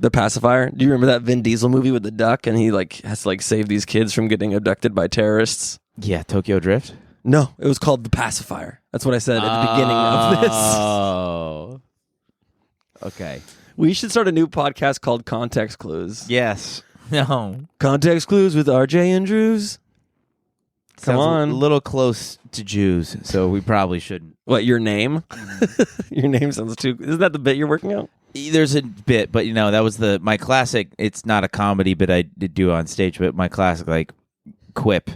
The Pacifier. Do you remember that Vin Diesel movie with the duck and he like has to like save these kids from getting abducted by terrorists? Yeah, Tokyo Drift. No, it was called The Pacifier. That's what I said at the beginning of this. Oh. Okay. We should start a new podcast called Context Clues. Yes. No. Context Clues with RJ and Drews. Come on. A little close to Jews, so we probably shouldn't. What, your name? Your name sounds too... Isn't that the bit you're working on? There's a bit, but that was my classic. It's not a comedy bit I did do on stage, but my classic like quip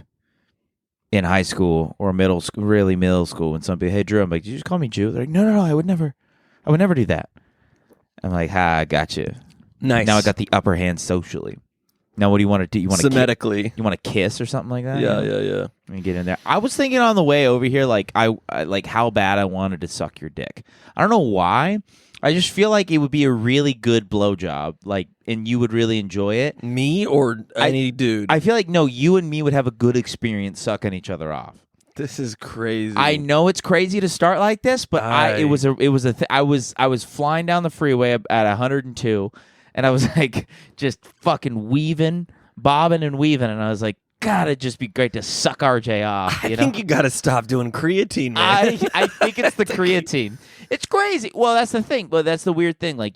in high school or middle school, really middle school. When somebody, hey Drew, I'm like, did you just call me Jew? They're like, no, I would never do that. I'm like, I got you. Nice. Now I got the upper hand socially. Now what do you want to do? You want to Semitically. You want to kiss or something like that? Yeah. Let me get in there. I was thinking on the way over here, like I like how bad I wanted to suck your dick. I don't know why. I just feel like it would be a really good blowjob, like, and you would really enjoy it. Me or any dude? I feel like you and me would have a good experience sucking each other off. This is crazy. I know it's crazy to start like this, but I was flying down the freeway at 102, and I was like just fucking bobbing and weaving, and I was like, God, it'd just be great to suck RJ off. I think you got to stop doing creatine, man. I think it's the creatine. It's crazy. Well, that's the thing. But that's the weird thing. Like,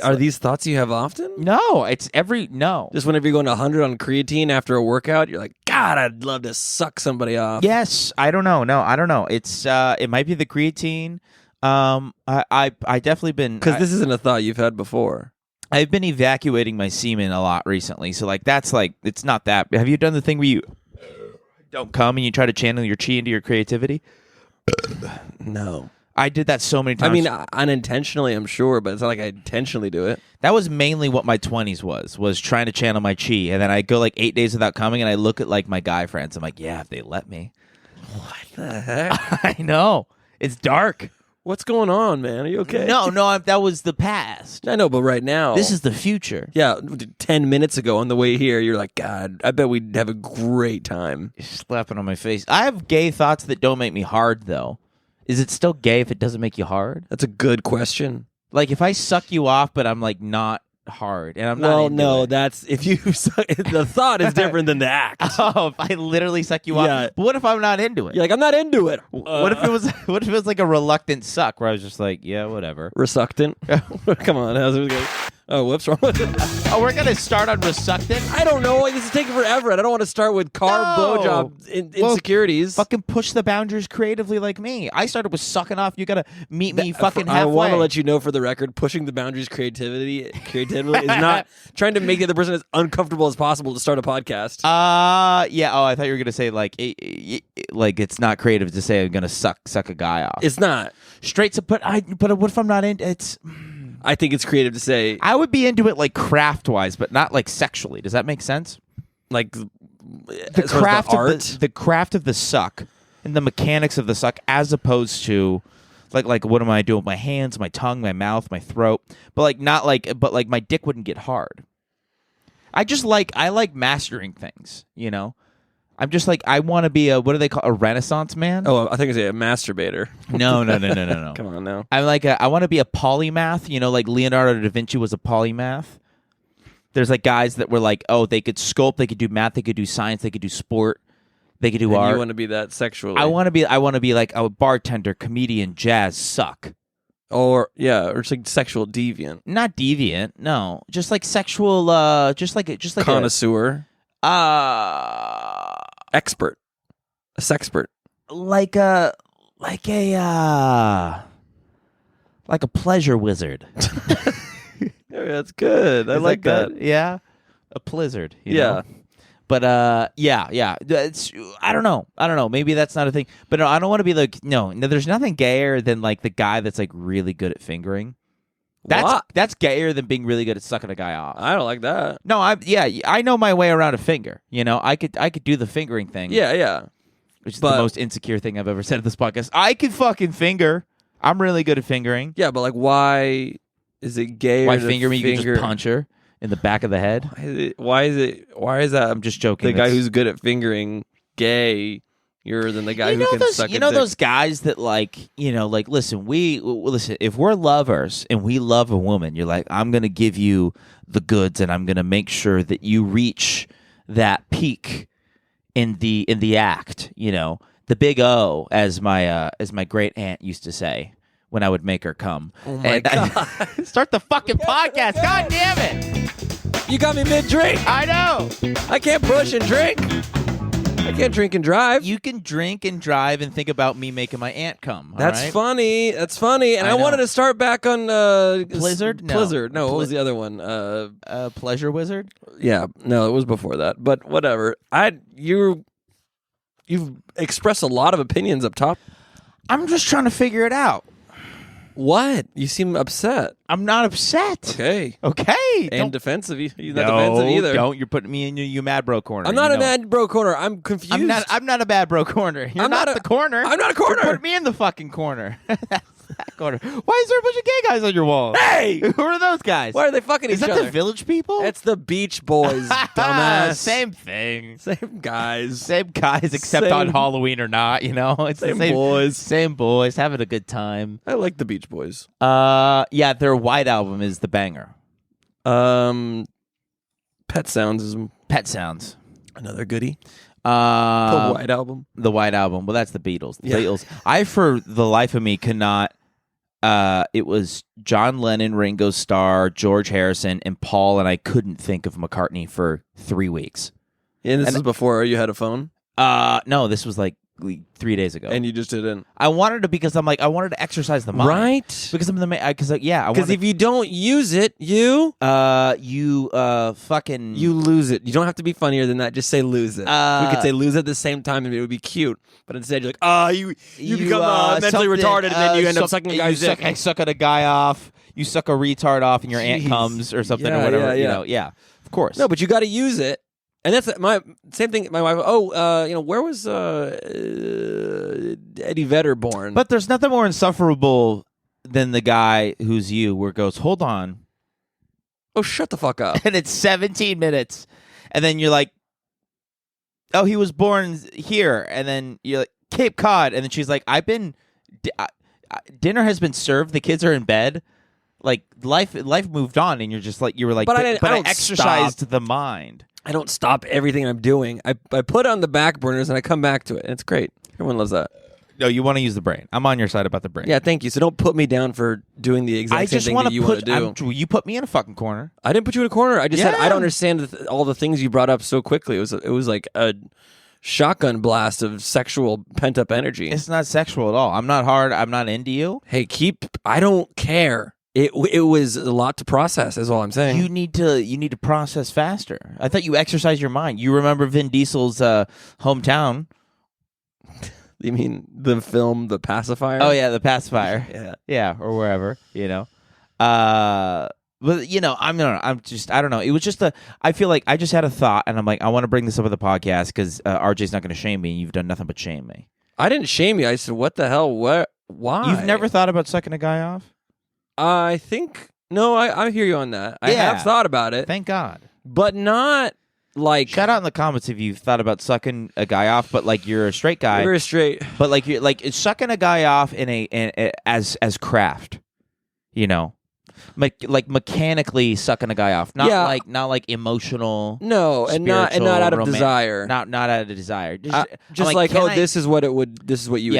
are these thoughts you have often? No, it's no. Just whenever you're going 100 on creatine after a workout, you're like, God, I'd love to suck somebody off. Yes, I don't know. No, I don't know. It's it might be the creatine. I definitely been because this isn't a thought you've had before. I've been evacuating my semen a lot recently, so like that's like it's not that. Have you done the thing where you don't come and you try to channel your chi into your creativity? No. I did that so many times. I mean, unintentionally, I'm sure, but it's not like I intentionally do it. That was mainly what my 20s was trying to channel my chi, and then I go like 8 days without coming, and I look at like my guy friends. I'm like, yeah, if they let me. What the heck? I know. It's dark. What's going on, man? Are you okay? No, that was the past. I know, but right now. This is the future. Yeah, 10 minutes ago on the way here, you're like, God, I bet we'd have a great time. You're slapping on my face. I have gay thoughts that don't make me hard, though. Is it still gay if it doesn't make you hard? That's a good question. Like, if I suck you off, but I'm, like, not hard, and I'm not Well, into no, it. that's, if you, the thought is different than the act. Oh, if I literally suck you Yeah. off. But what if I'm not into it? You're like, I'm not into it. What if it was like a reluctant suck where I was just like, yeah, whatever. Resuctant? Come on, how's it going? Oh, whoops, wrong with it. Oh, we're going to start on resuctant? I don't know. This is taking forever, and I don't want to start with carb blowjob insecurities. Fucking push the boundaries creatively like me. I started with sucking off. You got to meet me fucking halfway. I want to let you know for the record, pushing the boundaries creatively is not trying to make the other person as uncomfortable as possible to start a podcast. Yeah. Oh, I thought you were going to say like it's not creative to say I'm going to suck a guy off. It's not. Straight to but what if I'm not into it? I think it's creative to say. I would be into it like craft-wise, but not like sexually. Does that make sense? Like the craft of the craft of the suck and the mechanics of the suck, as opposed to like what am I doing with my hands, my tongue, my mouth, my throat? But like not like my dick wouldn't get hard. I like mastering things, you know? I'm just like, I want to be what do they call a Renaissance man? Oh, I think it's a masturbator. No. Come on now. I'm like, I want to be a polymath, you know, like Leonardo da Vinci was a polymath. There's like guys that were like, oh, they could sculpt, they could do math, they could do science, they could do sport, they could do art. You want to be that sexually. I want to be like a bartender, comedian, jazz, suck. Or it's like sexual deviant. Not deviant, no. Just like sexual just like connoisseur. Expert. A sexpert. Like a pleasure wizard. Yeah, that's good. I like that. Yeah. A blizzard, you know? But yeah. It's I don't know. Maybe that's not a thing. But no, I don't want to be like no, there's nothing gayer than like the guy that's like really good at fingering. That's gayer than being really good at sucking a guy off. I don't like that. No, I know my way around a finger. You know, I could do the fingering thing. Yeah. Which is the most insecure thing I've ever said at this podcast. I could fucking finger. I'm really good at fingering. Yeah, but like, why is it gay? Why finger me? You can just punch her in the back of the head. Why is that? I'm just joking. The guy who's good at fingering gay You're than the guy who can suck a dick. You know those guys that listen, listen, if we're lovers and we love a woman, you're like, I'm going to give you the goods and I'm going to make sure that you reach that peak in the act, the big O, as my great aunt used to say when I would make her come. Oh my God. Start the fucking podcast. God damn it. You got me mid-drink. I know. I can't push and drink. I can't drink and drive. You can drink and drive and think about me making my aunt come. That's funny. That's funny. And I wanted to start back on Blizzard? No. Blizzard. No, what was the other one? Pleasure Wizard? Yeah. No, it was before that. But whatever. You've expressed a lot of opinions up top. I'm just trying to figure it out. What? You seem upset. I'm not upset. Okay. Don't. Defensive. You're not defensive either. Don't. You're putting me in your mad bro corner. I'm not a mad bro corner. I'm confused. I'm not a bad bro corner. You're not the corner. I'm not a corner. Put me in the fucking corner. That corner. Why is there a bunch of gay guys on your wall? Hey! Who are those guys? Why are they fucking each other? Is that the Village People? It's the Beach Boys, dumbass. Same thing. Same guys. Same guys, except on Halloween or not, It's same the boys. Same boys, having a good time. I like the Beach Boys. Yeah, their White Album is the banger. Pet Sounds is another goodie. The White Album. The White Album. Well, that's the Beatles. Beatles. I, for the life of me, cannot. It was John Lennon, Ringo Starr, George Harrison, and Paul, and I couldn't think of McCartney for 3 weeks. And this is before you had a phone? No, this was like 3 days ago. And you just didn't? I wanted to because I'm like, I wanted to exercise the mind. Right? Because I'm because if you don't use it, you fucking... You lose it. You don't have to be funnier than that. Just say lose it. We could say lose it at the same time and it would be cute. But instead you're like, you become mentally retarded and then you end up sucking a guy's dick. I suck at a guy off. You suck a retard off and your aunt comes or something or whatever. Yeah, of course. No, but you got to use it. And that's my same thing. My wife. Where was Eddie Vedder born? But there's nothing more insufferable than the guy who's you, where it goes, hold on. Oh, shut the fuck up. And it's 17 minutes, and then you're like, oh, he was born here, and then you're like, Cape Cod, and then she's like, dinner has been served. The kids are in bed. Like life moved on, and you're just like, you were like, but I exercised the mind. I don't stop everything I'm doing. I put it on the back burners and I come back to it. And it's great. Everyone loves that. No, you want to use the brain. I'm on your side about the brain. Yeah, thank you. So don't put me down for doing the exact same thing that you want to do. You put me in a fucking corner. I didn't put you in a corner. I just said I don't understand all the things you brought up so quickly. It was like a shotgun blast of sexual pent up energy. It's not sexual at all. I'm not hard. I'm not into you. Hey, I don't care. It was a lot to process, is all I'm saying. You need to process faster. I thought you exercised your mind. You remember Vin Diesel's hometown? You mean the film The Pacifier? Oh yeah, The Pacifier. yeah, or wherever, But I don't know. It was just I feel like I just had a thought, and I'm like, I want to bring this up on the podcast because RJ's not going to shame me, and you've done nothing but shame me. I didn't shame you. I said, what the hell? What? Why? You've never thought about sucking a guy off? I think no. I hear you on that. I have thought about it. Thank God, but not like. Shout out in the comments if you've thought about sucking a guy off, but like you're a straight guy. You're straight, but like you're like sucking a guy off as craft, like mechanically sucking a guy off, not like emotional. No, and not out of desire. Not out of desire. Just like this is what you would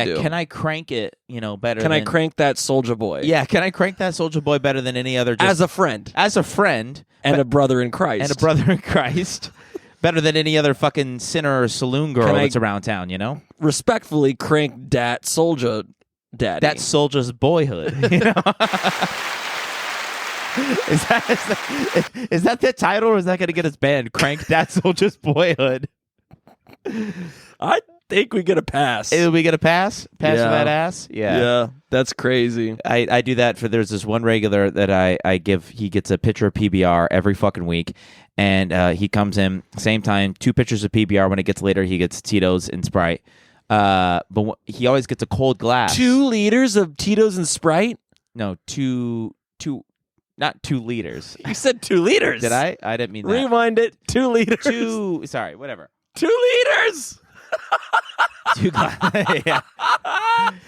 do. Can I crank it? Better. Can I crank that Soulja Boy? Yeah. Can I crank that Soulja Boy better than any other? As a friend, and a brother in Christ, better than any other fucking sinner or saloon girl that's around town. Respectfully crank that Soulja daddy. That Soulja's boyhood. Is that the title, or is that going to get us banned? Crank That Soulja's Boyhood. I think we get a pass. We get a pass? Pass for that ass? Yeah. Yeah, that's crazy. I do that there's this one regular that I give. He gets a pitcher of PBR every fucking week, and he comes in, same time, 2 pitchers of PBR. When it gets later, he gets Tito's and Sprite. But he always gets a cold glass. 2 liters of Tito's and Sprite? No, two. Not 2 liters. You said 2 liters. Did I? I didn't mean that. Rewind it. 2 liters. Sorry, whatever. 2 liters. yeah.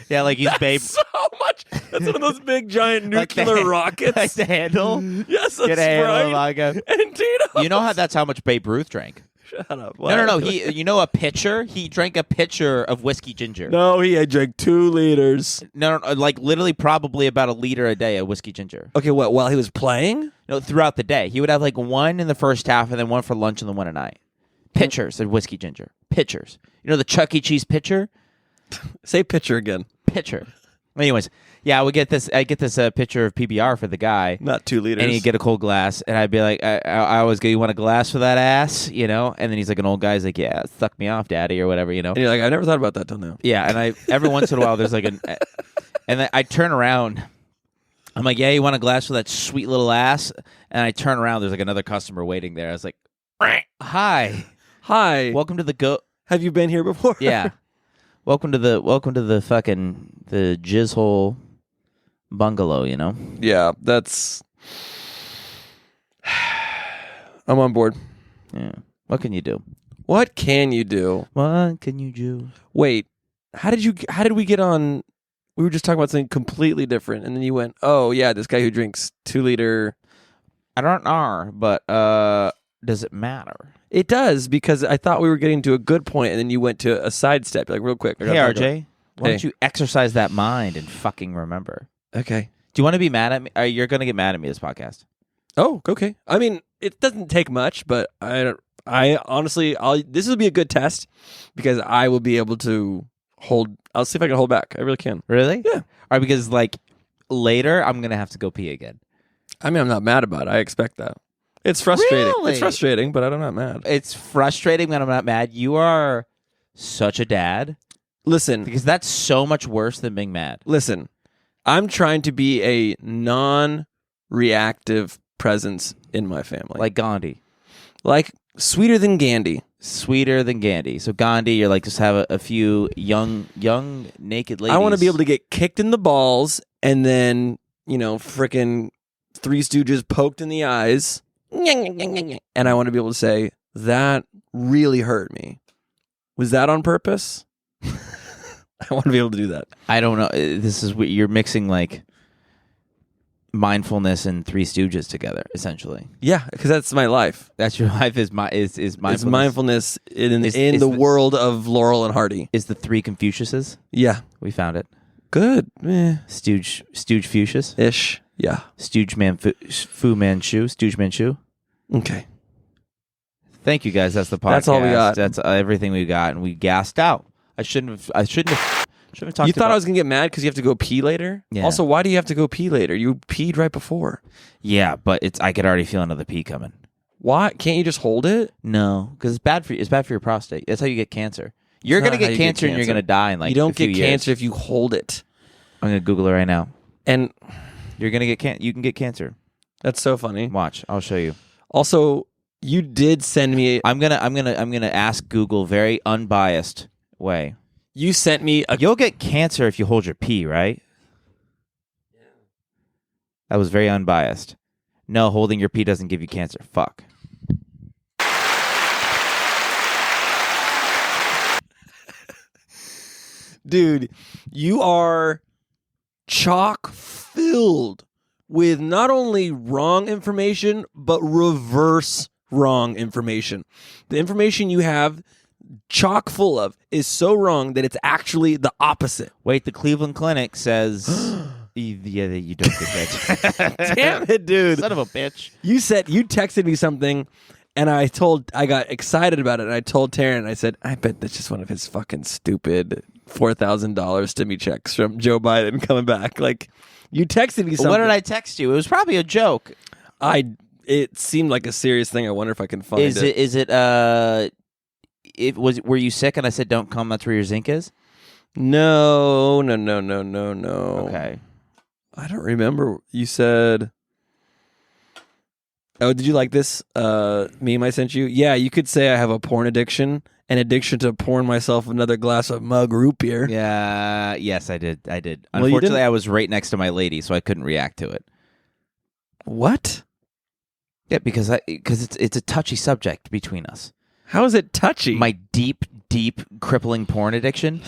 Yeah, like he's Babe. So much. That's one of those big giant nuclear rockets. Like the handle. Yes, that's Get a handle of right. vodka. And Tito's. You know how that's how much Babe Ruth drank. Shut up. No. You know a pitcher? He drank a pitcher of whiskey ginger. No, he had drank 2 liters. No, like literally probably about 1 liter a day of whiskey ginger. Okay, what? While he was playing? No, throughout the day. He would have like 1 in the first half and then 1 for lunch and then 1 at night. Pitchers of whiskey ginger. Pitchers. You know the Chuck E. Cheese pitcher? Say pitcher again. Pitcher. Anyways, yeah, I get this pitcher of PBR for the guy. Not 2 liters. And he'd get a cold glass, and I'd be like, I always go, you want a glass for that ass? You know? And then he's like an old guy. He's like, yeah, suck me off, daddy, or whatever, you know? And you're like, I never thought about that till now. Yeah, and every once in a while, there's like and then I turn around. I'm like, yeah, you want a glass for that sweet little ass? And I turn around, there's like another customer waiting there. I was like, hi. Welcome to the Have you been here before? Yeah. Welcome to the fucking the jizz hole bungalow, you know? Yeah, that's I'm on board. Yeah. What can you do? What can you do? What can you do? Wait, how did we get on? We were just talking about something completely different, and then you went, "Oh yeah, this guy who drinks 2 liter." I don't know, but does it matter? It does, because I thought we were getting to a good point, and then you went to a sidestep. Like real quick. Hey RJ, why don't you exercise that mind and fucking remember? Okay. Do you want to be mad at me? You're going to get mad at me this podcast. Oh, okay. I mean, it doesn't take much, but I honestly, this will be a good test because I will be able to hold. I'll see if I can hold back. I really can. Really? Yeah. All right, because like later, I'm going to have to go pee again. I mean, I'm not mad about it. I expect that. It's frustrating. Really? It's frustrating, but I'm not mad. It's frustrating that I'm not mad. You are such a dad. Listen. Because that's so much worse than being mad. Listen. I'm trying to be a non-reactive presence in my family. Like Gandhi. Like sweeter than Gandhi. Sweeter than Gandhi. So Gandhi, you're like, just have a few young naked ladies. I want to be able to get kicked in the balls and then, frickin' Three Stooges poked in the eyes. And I want to be able to say, that really hurt me. Was that on purpose? I want to be able to do that. I don't know. This is what you're mixing, like mindfulness and Three Stooges together, essentially. Yeah, because that's my life. That's your life is mindfulness. It's mindfulness in the world of Laurel and Hardy. Is the 3 Confuciuses? Yeah, we found it. Good. Stooge Fuchsius ish. Yeah. Stooge Man Fu Manchu. Stooge Manchu. Okay. Thank you guys. That's the podcast. That's all we got. That's everything we got, and we gassed out. I shouldn't have talked. You thought I was gonna get mad because you have to go pee later? Yeah. Also, why do you have to go pee later? You peed right before. Yeah, but I could already feel another pee coming. Why can't you just hold it? No, because it's bad for you. It's bad for your prostate. That's how you get cancer. You're gonna get cancer, and you're gonna die in like you don't a few get years. cancer if you hold it. I'm gonna Google it right now. And you're gonna get You can get cancer. That's so funny. Watch, I'll show you. Also, you did send me. I'm gonna ask Google very unbiased way. You sent me You'll get cancer if you hold your pee, right? Yeah. That was very unbiased. No, holding your pee doesn't give you cancer. Fuck. Dude, you are chock filled with not only wrong information, but reverse wrong information. The information you have chock full of is so wrong that it's actually the opposite. Wait, the Cleveland Clinic says yeah, that you don't get cancer. Damn it, dude. Son of a bitch. You texted me something and I got excited about it, and I told Taryn, I said, I bet that's just one of his fucking stupid $4,000 stimmy checks from Joe Biden coming back. Like, you texted me something. What did I text you? It was probably a joke. It seemed like a serious thing. I wonder if I can find it. Were you sick and I said don't come, that's where your zinc is? No. Okay. I don't remember. You said, oh, did you like this meme I sent you? Yeah, you could say I have a porn addiction, an addiction to pouring myself another glass of mug root beer. Yeah, yes, I did. Well, unfortunately, I was right next to my lady, so I couldn't react to it. What? Yeah, because it's a touchy subject between us. How is it touchy? My deep, deep, crippling porn addiction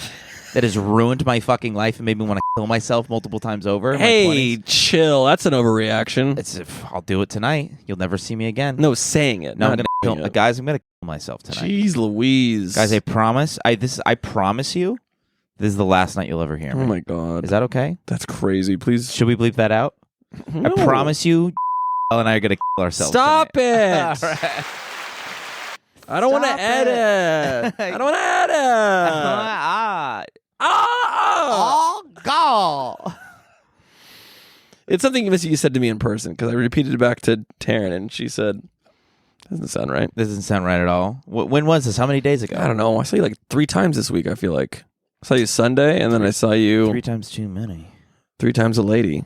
that has ruined my fucking life and made me want to kill myself multiple times over. In my 20s. Chill. That's an overreaction. I'll do it tonight. You'll never see me again. No, saying it. No, I'm gonna guys. I'm gonna kill myself tonight. Jeez Louise, guys. I promise. I promise you. This is the last night you'll ever hear me. Oh my god. Is that okay? That's crazy. Please. Should we bleep that out? No. I promise you, and I are gonna kill ourselves. Stop tonight. it. All right. I don't want to edit. I don't want to edit. Oh, God. It's something you said to me in person because I repeated it back to Taryn and she said, doesn't sound right. Doesn't sound right at all. When was this? How many days ago? I don't know. I saw you like 3 times this week, I feel like. I saw you Sunday and then I saw you 3 times too many. 3 times a lady.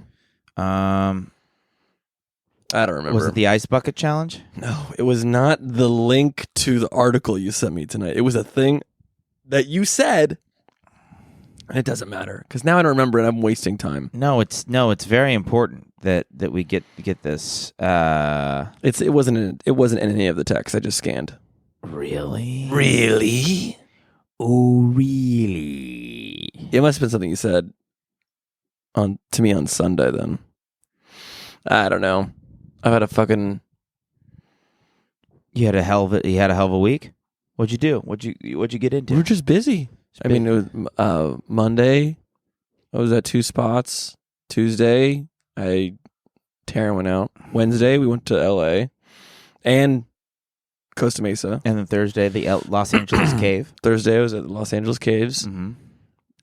I don't remember. Was it the ice bucket challenge? No, it was not the link to the article you sent me tonight. It was a thing that you said, and it doesn't matter because now I don't remember and I'm wasting time. No, it's very important that we get this. It wasn't in any of the text I just scanned. Really? Really? Oh, really? It must have been something you said to me on Sunday. Then I don't know. I've had a fucking. You had a hell of a week. What'd you do? What'd you get into? We were just busy. I mean, it was Monday. I was at 2 spots. Tuesday, Taryn went out. Wednesday, we went to L.A. and Costa Mesa. And then Thursday, the Los Angeles Cave. Thursday, I was at the Los Angeles Caves. Mm-hmm.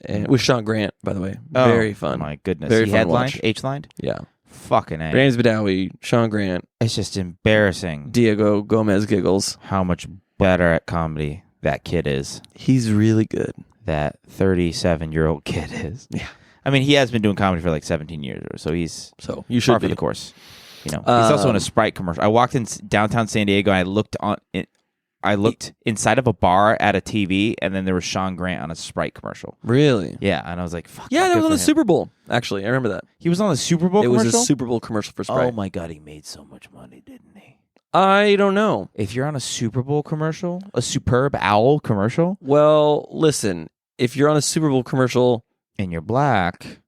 And with Sean Grant, by the way. Very fun. My goodness. Very he fun headlined? H-lined? Yeah. Fucking A. James Badawi, Sean Grant. It's just embarrassing. Diego Gomez Giggles. How much better at comedy that kid is. He's really good. That 37-year-old kid is. Yeah. I mean, he has been doing comedy for like 17 years, so he's you should par for be. the course. You know, he's also in a Sprite commercial. I walked in downtown San Diego and I looked inside of a bar at a TV, and then there was Sean Grant on a Sprite commercial. Really? Yeah, and I was like, "Fuck." Yeah, that was on the him. Super Bowl. Actually, I remember that. He was on the Super Bowl. It commercial? was a Super Bowl commercial for Sprite. Oh my god, he made so much money, didn't he? I don't know. If you're on a Super Bowl commercial, a Superb Owl commercial, well, listen. If you're on a Super Bowl commercial and you're black,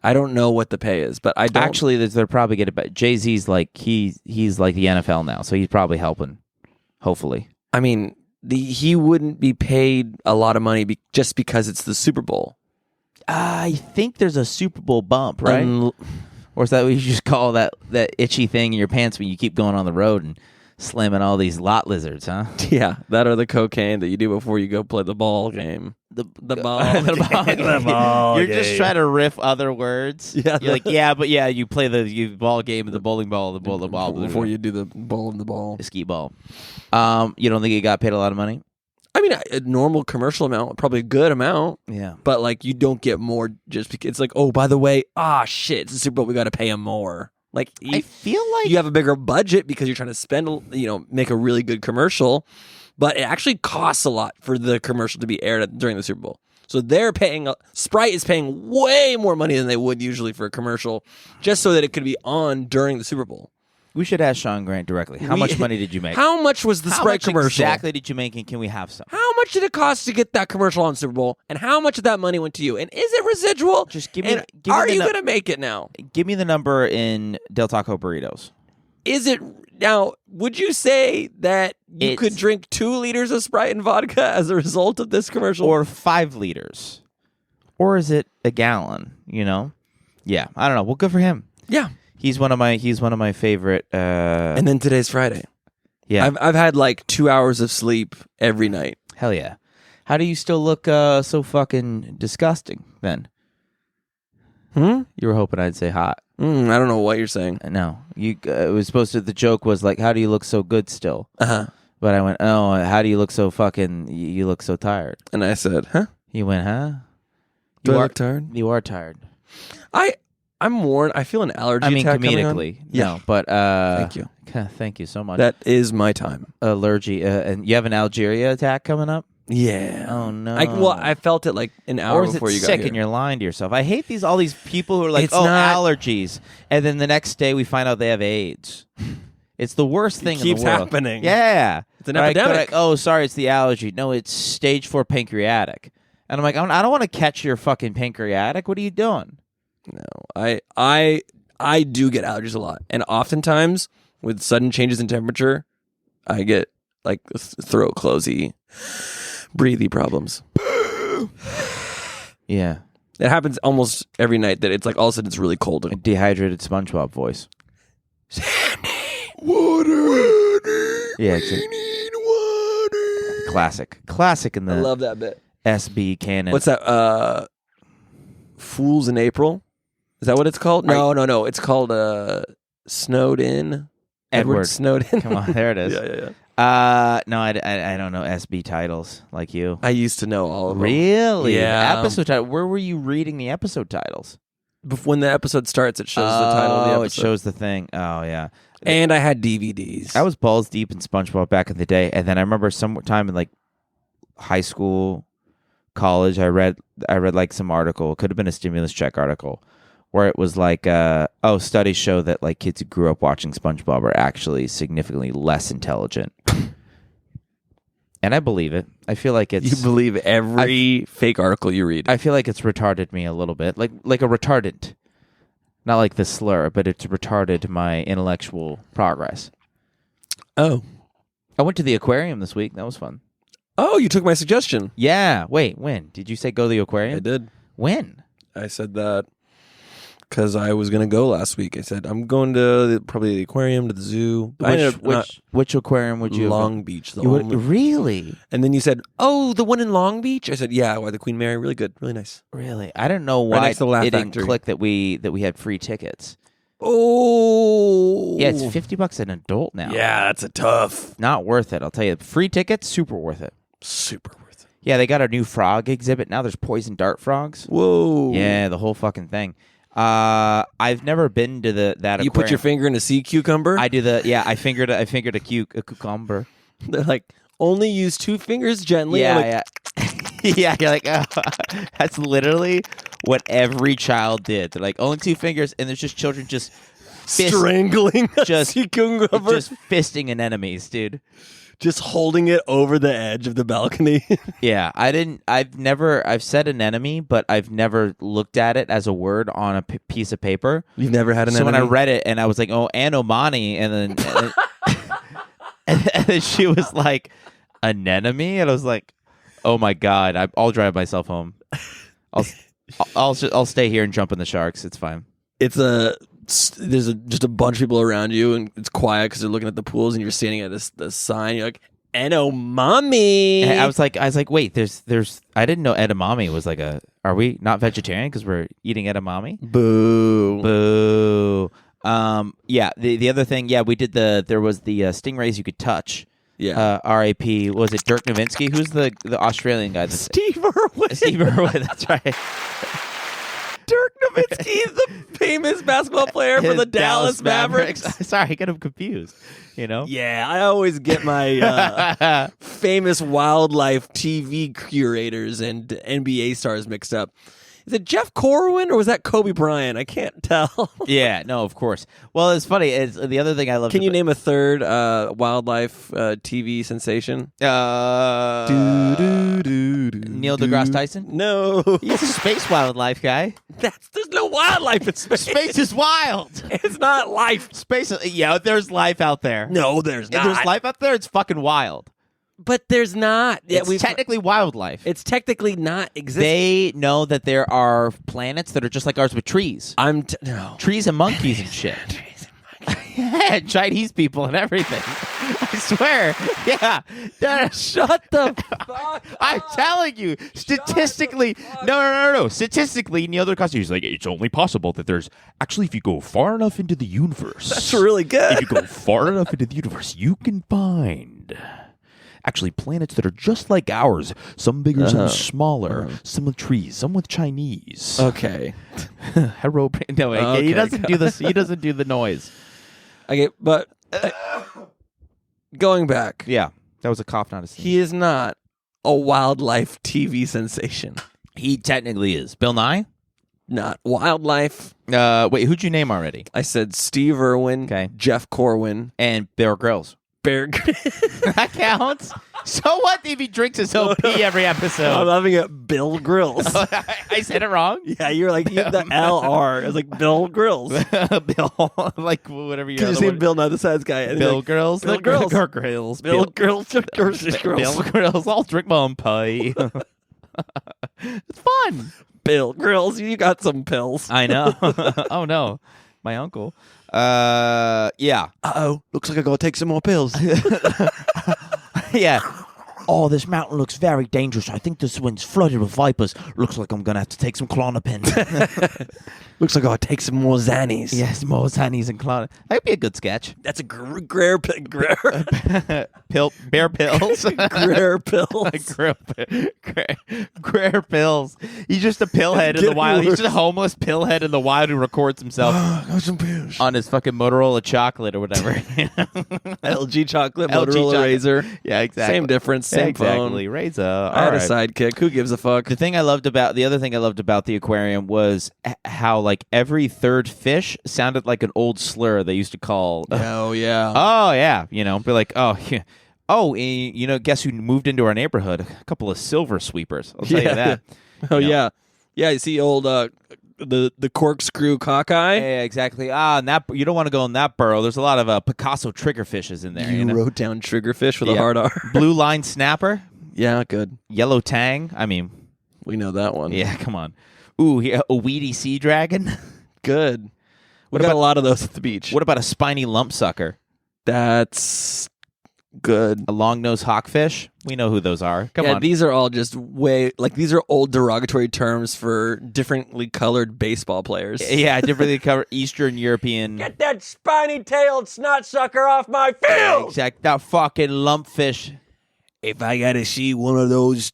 I don't know what the pay is, but I don't. Actually, they're probably getting it. Jay-Z's like he's like the NFL now, so he's probably helping. Hopefully, I mean, he wouldn't be paid a lot of money just because it's the Super Bowl. I think there's a Super Bowl bump, right? Or is that what you just call that itchy thing in your pants when you keep going on the road and slamming all these lot lizards, huh? Yeah, that or the cocaine that you do before you go play the ball game. The ball You're just trying to riff other words. Yeah, you're like, you play the ball game and the bowling ball, the ball before you do the ball and the ball, the skee ball. You don't think you got paid a lot of money? I mean, a normal commercial amount, probably a good amount. Yeah, but like you don't get more just because it's like, oh, by the way, shit, it's the Super Bowl, we got to pay him more. Like, I feel like you have a bigger budget because you're trying to spend, make a really good commercial, but it actually costs a lot for the commercial to be aired during the Super Bowl. So they're paying, Sprite is paying way more money than they would usually for a commercial just so that it could be on during the Super Bowl. We should ask Sean Grant directly. How much money did you make? How much was the Sprite commercial? Exactly did you make, and can we have some? How much did it cost to get that commercial on Super Bowl, and how much of that money went to you? And is it residual? Just give me. Are you going to make it now? Give me the number in Del Taco burritos. Is it now? Would you say that you could drink 2 liters of Sprite and vodka as a result of this commercial, or 5 liters, or is it a gallon? Yeah, I don't know. Well, good for him. Yeah. He's one of my favorite. And then today's Friday. Yeah, I've had like 2 hours of sleep every night. Hell yeah! How do you still look so fucking disgusting then? You were hoping I'd say hot. I don't know what you're saying. No, you. It was supposed to. The joke was like, "How do you look so good still?" But I went, "Oh, how do you look so fucking? You look so tired." And I said, "Huh?" You went, "Huh?" Do I look tired? You are tired. I'm worn. I feel an allergy. I mean, attack comedically, yeah. No, but thank you. Thank you so much. That is my time. Allergy, and you have an Algeria attack coming up. Yeah. Oh no. I felt it like an hour before you got here. Sick and you're lying to yourself. I hate all these people who are like, It's not allergies, and then the next day we find out they have AIDS. It's the worst thing in the world. Keeps happening. Yeah. It's an epidemic. Like, oh, sorry, it's the allergy. No, it's stage 4 pancreatic. And I'm like, I don't want to catch your fucking pancreatic. What are you doing? No, I do get allergies a lot. And oftentimes, with sudden changes in temperature, I get like throat closey, breathy problems. Yeah. It happens almost every night that it's like all of a sudden it's really cold. A dehydrated SpongeBob voice. Sandy, water. Yeah, we need water. Classic in the I love that bit. SB canon. What's that? Fools in April? Is that what it's called? No. It's called Snowed In. Edward Snowden. Come on, there it is. Yeah. No, I don't know SB titles like you. I used to know all of them. Really? Yeah. Episode title. Where were you reading the episode titles? When the episode starts, it shows the title of the episode. It shows the thing. Oh, yeah. And I had DVDs. I was balls deep in SpongeBob back in the day, and then I remember some time in like high school, college, I read like some article. It could have been a stimulus check article, where it was like, studies show that like kids who grew up watching SpongeBob are actually significantly less intelligent. And I believe it. I feel like it's... You believe every fake article you read. I feel like it's retarded me a little bit. Like a retardant. Not like the slur, but it's retarded my intellectual progress. Oh. I went to the aquarium this week. That was fun. Oh, you took my suggestion. Yeah. Wait, when? Did you say go to the aquarium? I did. When? I said that because I was going to go last week. I said, I'm going to probably the aquarium, to the zoo. Which aquarium would you Long Beach. Really? And then you said, oh, the one in Long Beach? I said, yeah, why the Queen Mary? Really good. Really nice. Really? I don't know why it didn't click that we had free tickets. Oh. Yeah, it's $50 an adult now. Yeah, that's a tough. Not worth it, I'll tell you. Free tickets, super worth it. Super worth it. Yeah, they got a new frog exhibit. Now there's poison dart frogs. Whoa. Yeah, the whole fucking thing. I've never been to that aquarium. You put your finger in a sea cucumber? I do I fingered a cucumber. They're like, only use 2 fingers gently. Yeah, yeah, you're like, oh, that's literally what every child did. They're like, only 2 fingers, and there's just children just strangling sea cucumber. Just fisting anemones, dude. Just holding it over the edge of the balcony. Yeah, I've said anemone, but I've never looked at it as a word on a piece of paper. You've never had an anemone? So when I read it, and I was like, oh, anomani, and then and then she was like, anemone, and I was like, oh my God, I'll drive myself home. I'll stay here and jump in the sharks. It's fine. There's just a bunch of people around you, and it's quiet because they're looking at the pools, and you're standing at this sign. You're like, edamame. And I was like, wait, there's. I didn't know edamame was like a. Are we not vegetarian because we're eating edamame? Boo. Boo. Yeah. The other thing, yeah, we did there was the stingrays you could touch. Yeah. R.A.P. Was it Dirk Nowitzki? Who's the Australian guy? Steve Irwin. Steve Irwin. That's right. Dirk Nowitzki is the famous basketball player for the Dallas Mavericks. Sorry, I got him confused. You know? Yeah, I always get my famous wildlife TV curators and NBA stars mixed up. Is it Jeff Corwin or was that Kobe Bryant? I can't tell. Yeah, no, of course. Well, it's funny. It's the other thing I love. Can you name a third wildlife TV sensation? Neil deGrasse Tyson? No. He's a space wildlife guy. There's no wildlife in space. Space is wild. It's not life. Space, yeah, there's life out there. No, there's not. If there's life out there, it's fucking wild. But there's not. It's technically wildlife. It's technically not existing. They know that there are planets that are just like ours with trees. No. Trees and monkeys and shit. Trees and monkeys. Yeah, Chinese people and everything. I swear. Yeah. Shut the fuck I'm telling you. Statistically. No. Statistically, Neil deGrasse Tyson's like, it's only possible that there's... Actually, if you go far enough into the universe... That's really good. If you go far enough into the universe, you can find... Actually, planets that are just like ours. Some bigger, some smaller. Some with trees, some with Chinese. Okay. No, okay, he doesn't do this. He doesn't do the noise. Okay, but going back. Yeah, that was a cough, not a sneeze. He is not a wildlife TV sensation. He technically is. Bill Nye? not wildlife. Wait, who'd you name already? I said Steve Irwin, Okay. Jeff Corwin, And Bear Grylls. Bear. That counts. So what if he drinks his own pee every I'm episode? having it Bill Grills. I said it wrong? Yeah, you're like, you have the LR. It's like Bill Grills. Bill, like whatever Because you say Bill, not the size guy. And Bill like, Grills? Bill Grills. Grills. Bill Grills. Bill Grills. I'll drink my own pie. It's fun. Bill Grills. You got some pills. I know. Oh, no. My uncle. Yeah. Uh-oh. Looks like I got to take some more pills. Yeah. Oh, this mountain looks very dangerous. I think this one's flooded with vipers. Looks like I'm going to have to take some Klonopin. Looks like I got to take some more Xannies. Yes, more Xannies and Klonopin. That'd be a good sketch. That's a Greer Bear pills. Greer pills. Greer pills. He's just a pillhead in the wild. He's just a homeless pillhead in the wild who records himself Got some pills. on his fucking Motorola chocolate or whatever. LG chocolate, LG Motorola chocolate. Razor. Yeah, exactly. Same difference, same phone. Exactly. Razor. I had a sidekick. Who gives a fuck? The other thing I loved about the aquarium was how like every third fish sounded like an old slur they used to call. Oh yeah. Oh yeah, be like, oh yeah. Oh, guess who moved into our neighborhood? A couple of silver sweepers. I'll tell you that. Oh yeah. Yeah, you see old the corkscrew cockeye. Yeah, exactly. And that you don't want to go in that burrow. There's a lot of Picasso triggerfishes in there. You wrote down triggerfish with a hard R. Blue line snapper. Yeah, good. Yellow tang. I mean, we know that one. Yeah, come on. Ooh, yeah, a weedy sea dragon. Good. We got a lot of those at the beach. What about a spiny lump sucker? That's good. A long-nosed hawkfish? We know who those are. Come on. These are all just these are old derogatory terms for differently colored baseball players. Yeah, differently colored Eastern European. Get that spiny-tailed snot sucker off my field! Exact. That fucking lumpfish. If I gotta see one of those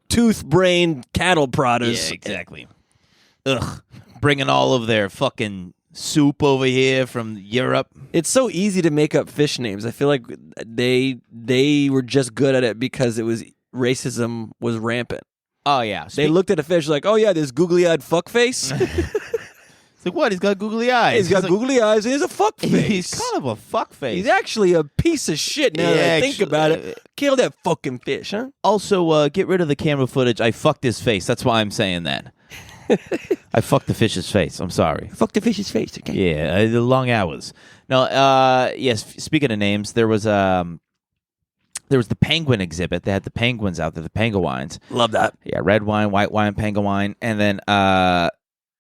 tooth-brained cattle prodders. Yeah, exactly. Ugh. Bringing all of their fucking soup over here from Europe. It's so easy to make up fish names. I feel like they were just good at it because racism was rampant. Oh yeah, they looked at a fish like, oh yeah, this googly-eyed fuckface. It's like, what? He's got googly eyes. He's got googly eyes and he's a fuckface. He's kind of a fuckface. He's actually a piece of shit now that I think about it. Kill that fucking fish, huh? Also, get rid of the camera footage. I fucked his face. That's why I'm saying that. I fucked the fish's face. I'm sorry. Fuck the fish's face, okay? Yeah, the long hours. No, yes, speaking of names, there was the penguin exhibit. They had the penguins out there, the penguins. Love that. Yeah, red wine, white wine, penguin wine. And then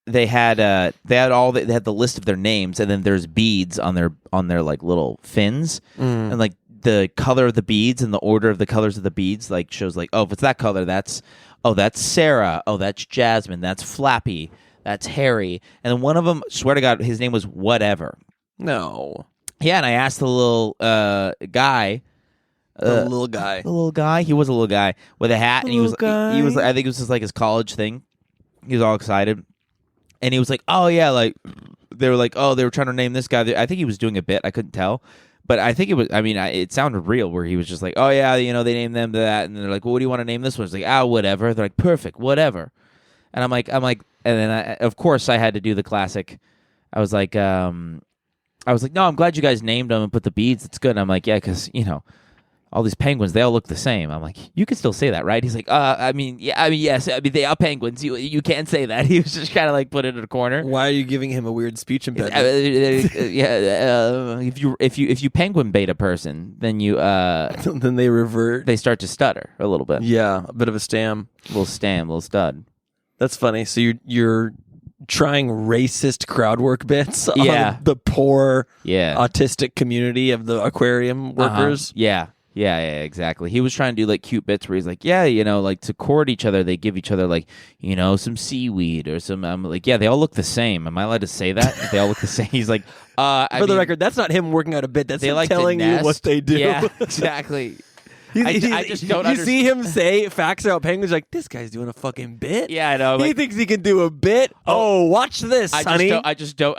they had the list of their names, and then there's beads on their like little fins. And like the color of the beads and the order of the colors of the beads like shows like, oh, if it's that color, that's Sarah. Oh, that's Jasmine. That's Flappy. That's Harry. And then one of them, swear to God, his name was whatever. No. Yeah, and I asked the little guy. The little guy. The little guy. He was a little guy with a hat, and he was. I think it was just like his college thing. He was all excited, and he was like, "Oh yeah, like they were like, oh, they were trying to name this guy." I think he was doing a bit. I couldn't tell. But I think it was, I mean, it sounded real where he was just like, oh, yeah, they named them that. And they're like, well, what do you want to name this one? It's like, whatever. They're like, perfect, whatever. And I'm like, and then, of course, I had to do the classic. I was like, no, I'm glad you guys named them and put the beads. It's good. And I'm like, yeah, because, all these penguins, they all look the same. I'm like, you can still say that, right? He's like, yes. They are penguins. You can't say that. He was just kind of like put it in a corner. Why are you giving him a weird speech impediment? If you penguin bait a person, then you then they revert. They start to stutter a little bit. Yeah, a bit of a stam, little stud. That's funny. So you're trying racist crowd work bits on the poor autistic community of the aquarium workers. Yeah, exactly. He was trying to do like cute bits where he's like, like to court each other, they give each other like, some seaweed or some. I'm like, yeah, they all look the same. Am I allowed to say that? They all look the same. He's like, for the record, that's not him working out a bit. That's him like telling you what they do. Yeah, exactly. I just don't You see him say facts about penguins, like, this guy's doing a fucking bit. Yeah, I know. He thinks he can do a bit. Oh, watch this, honey. I just don't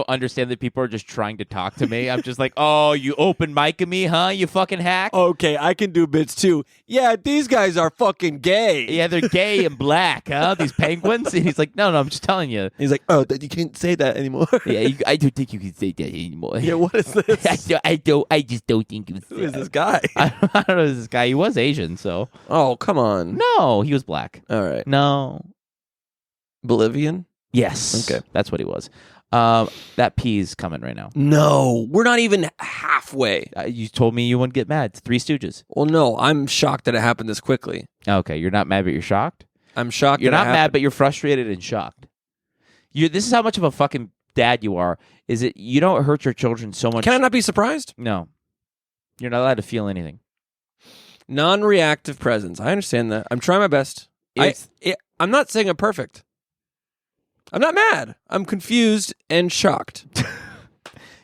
understand that people are just trying to talk to me. I'm just like, oh, you open micing me, huh? You fucking hack. Okay, I can do bits too. Yeah, these guys are fucking gay. Yeah, they're gay and black, huh? These penguins. And he's like, no, I'm just telling you. He's like, oh, you can't say that anymore. Yeah, I don't think you can say that anymore. Yeah, what is this? I just don't think you can say Who is this guy? I don't know this guy. He was Asian, so. Oh, come on. No, he was black. All right. No. Bolivian? Yes. Okay. That's what he was. That pee's coming right now. No, we're not even halfway. You told me you wouldn't get mad. Three Stooges. Well, no, I'm shocked that it happened this quickly. Okay, you're not mad, but you're shocked? I'm shocked. You're that not mad, but you're frustrated and shocked. This is how much of a fucking dad you are. Is it you don't hurt your children so much? Can I not be surprised? No. You're not allowed to feel anything. Non-reactive presence. I understand that. I'm trying my best. I'm not saying I'm perfect. I'm not mad. I'm confused and shocked.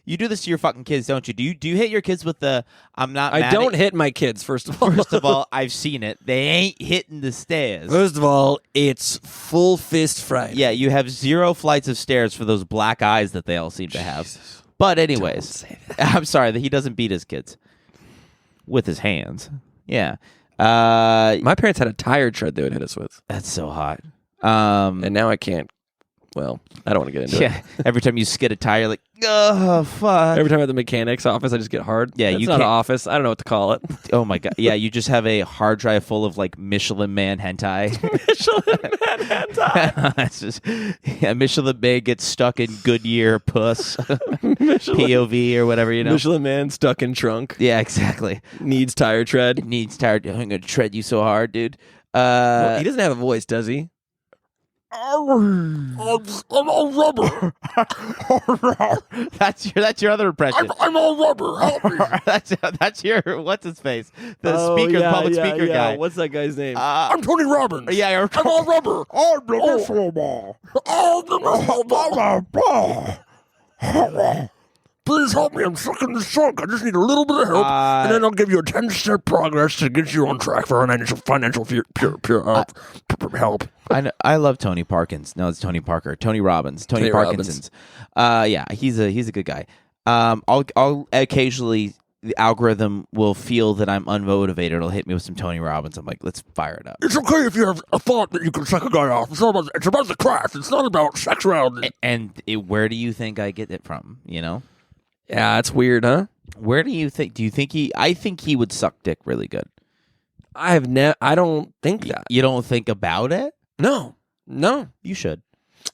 You do this to your fucking kids, don't you? Do you hit your kids with the I'm not mad? I don't hit my kids, first of all. First of all, I've seen it. They ain't hitting the stairs. First of all, it's full fist Friday. Yeah, you have 0 flights of stairs for those black eyes that they all seem to have. Jesus. But anyways, Don't say that. I'm sorry that he doesn't beat his kids with his hands. Yeah. My parents had a tire tread they would hit us with. That's so hot. And now I can't. Well, I don't want to get into it. Yeah. Every time you skid a tire, like, oh, fuck. Every time I'm at the mechanic's office, I just get hard. Yeah, it's you not can't- an office. I don't know what to call it. Oh, my God. Yeah, you just have a hard drive full of, like, Michelin Man hentai. Michelin Man hentai. It's just, Michelin Man gets stuck in Goodyear puss. Michelin, POV or whatever, you know? Michelin Man stuck in trunk. Yeah, exactly. Needs tire tread. It needs tire. I'm going to tread you so hard, dude. Well, he doesn't have a voice, does he? I'm all rubber. That's your other impression. I'm all rubber. Help me. that's your what's his face? The public speaker guy. What's that guy's name? I'm Tony Robbins. Yeah, I'm all rubber. I'm the Please help me. I'm stuck in the trunk. I just need a little bit of help, and then I'll give you a 10-step progress to get you on track for financial help. I love Tony Parkins. No, it's Tony Parker. Tony Robbins. Tony Parkinson's. Yeah, he's a good guy. I'll occasionally the algorithm will feel that I'm unmotivated. It'll hit me with some Tony Robbins. I'm like, let's fire it up. It's okay if you have a thought that you can suck a guy off. It's about the craft. It's not about sexuality. And where do you think I get it from? You know? Yeah, that's weird, huh? Where do you think? Do you think I think he would suck dick really good. I don't think that. You don't think about it? No. You should.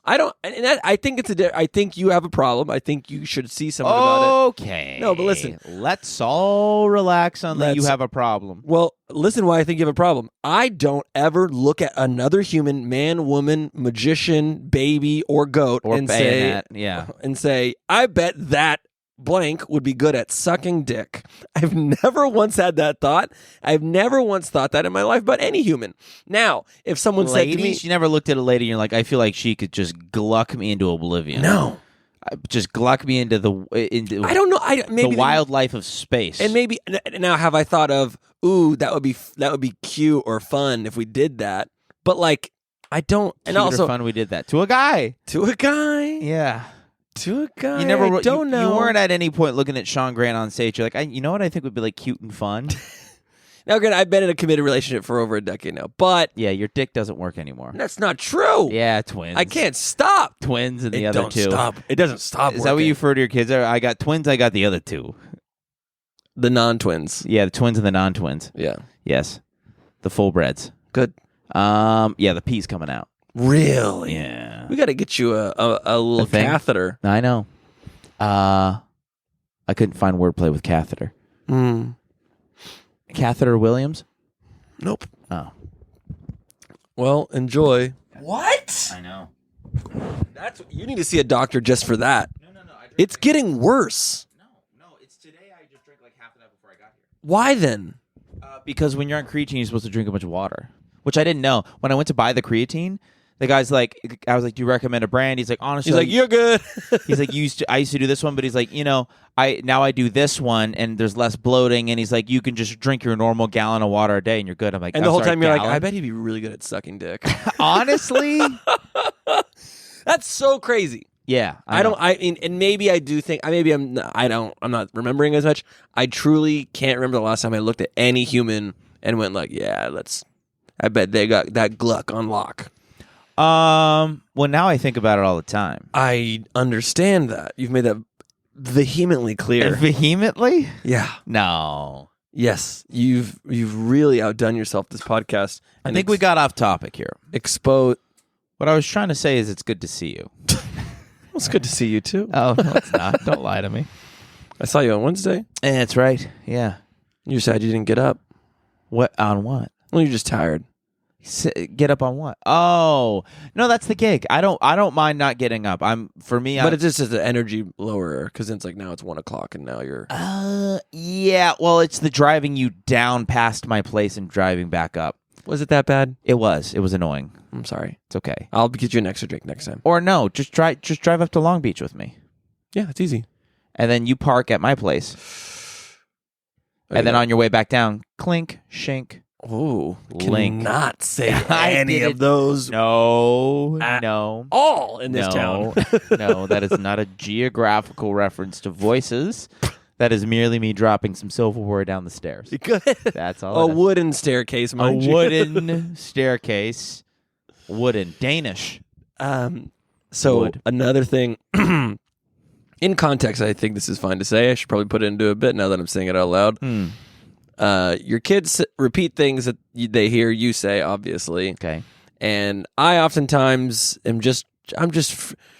I don't. And I think I think you have a problem. I think you should see someone about it. Okay. No, but listen. Let's all relax on that you have a problem. Well, listen why I think you have a problem. I don't ever look at another human, man, woman, magician, baby, or goat Or and say, bayonet, yeah. and say, I bet that blank would be good at sucking dick. I've never once had that thought. I've never once thought that in my life about any human. Now, if someone said to me, you never looked at a lady and you're like, I feel like she could just gluck me into oblivion. no. Just gluck me into I don't know. Maybe the wildlife of space. And maybe now have I thought of, ooh, that would be cute or fun if we did that. But like, I don't. And Cute or also fun we did that to a guy. Yeah. To a guy. You never I don't know. You weren't at any point looking at Sean Grant on stage. You're like, you know what I think would be like cute and fun? Now, again, I've been in a committed relationship for over a decade now, but Yeah, your dick doesn't work anymore. that's not true. Yeah, twins. I can't stop. Twins and the It other don't two. stop. It doesn't stop. Is that what working. you refer to your kids? I got twins. I got the other two. The non-twins. Yeah, the twins and the non-twins. Yeah. Yes, the full breds. Good. Yeah, the pee's coming out. Really? Yeah, We got to get you a little thing? catheter. I know. I couldn't find wordplay with catheter. Catheter Williams. Nope. Oh, Well, enjoy. I know. You need to see a doctor just for that. No. It's getting worse. No. It's today. I just drank like half of that before I got here. Why then? Because when you're on creatine, you're supposed to drink a bunch of water, which I didn't know. When I went to buy the creatine, The guy's like, I was like, do you recommend a brand? He's like, honestly, He's like, you're good. he's like, I used to do this one, but he's like, I do this one, and there's less bloating, and he's like, you can just drink your normal gallon of water a day, and you're good. I'm like, and the whole time you're like, gallon? I bet he'd be really good at sucking dick. Honestly, that's so crazy. Yeah, and maybe I do think I'm not remembering as much. I truly can't remember the last time I looked at any human and went like, yeah, I bet they got that Gluck on lock. Well, now I think about it all the time. I understand that. You've made that vehemently clear. Vehemently? Yeah. No. Yes. You've really outdone yourself this podcast. I think we got off topic here. What I was trying to say is it's good to see you. It's good to see you too. Oh, no, it's not. Don't lie to me. I saw you on Wednesday. That's right. Yeah. You said you didn't get up. What? On what? Well, you're just tired. Get up on what? Oh, no, that's the gig. I don't mind not getting up. But it's just the energy lower because it's like now it's 1:00 and now you're. Yeah. Well, it's the driving you down past my place and driving back up. Was it that bad? It was. It was annoying. I'm sorry. It's okay. I'll get you an extra drink next time. Or no, just drive up to Long Beach with me. Yeah, it's easy. And then you park at my place. And then on your way back down, clink, shink. Oh, link. Cannot say any of those. No. All in this town. No, that is not a geographical reference to voices. That is merely me dropping some silverware down the stairs. Good. That's all. A wooden staircase, mind you. A wooden staircase. Wooden. Danish. So Wood. Another thing. In context, I think this is fine to say. I should probably put it into a bit now that I'm saying it out loud. Your kids repeat things that they hear you say, obviously. Okay. And I oftentimes I'm just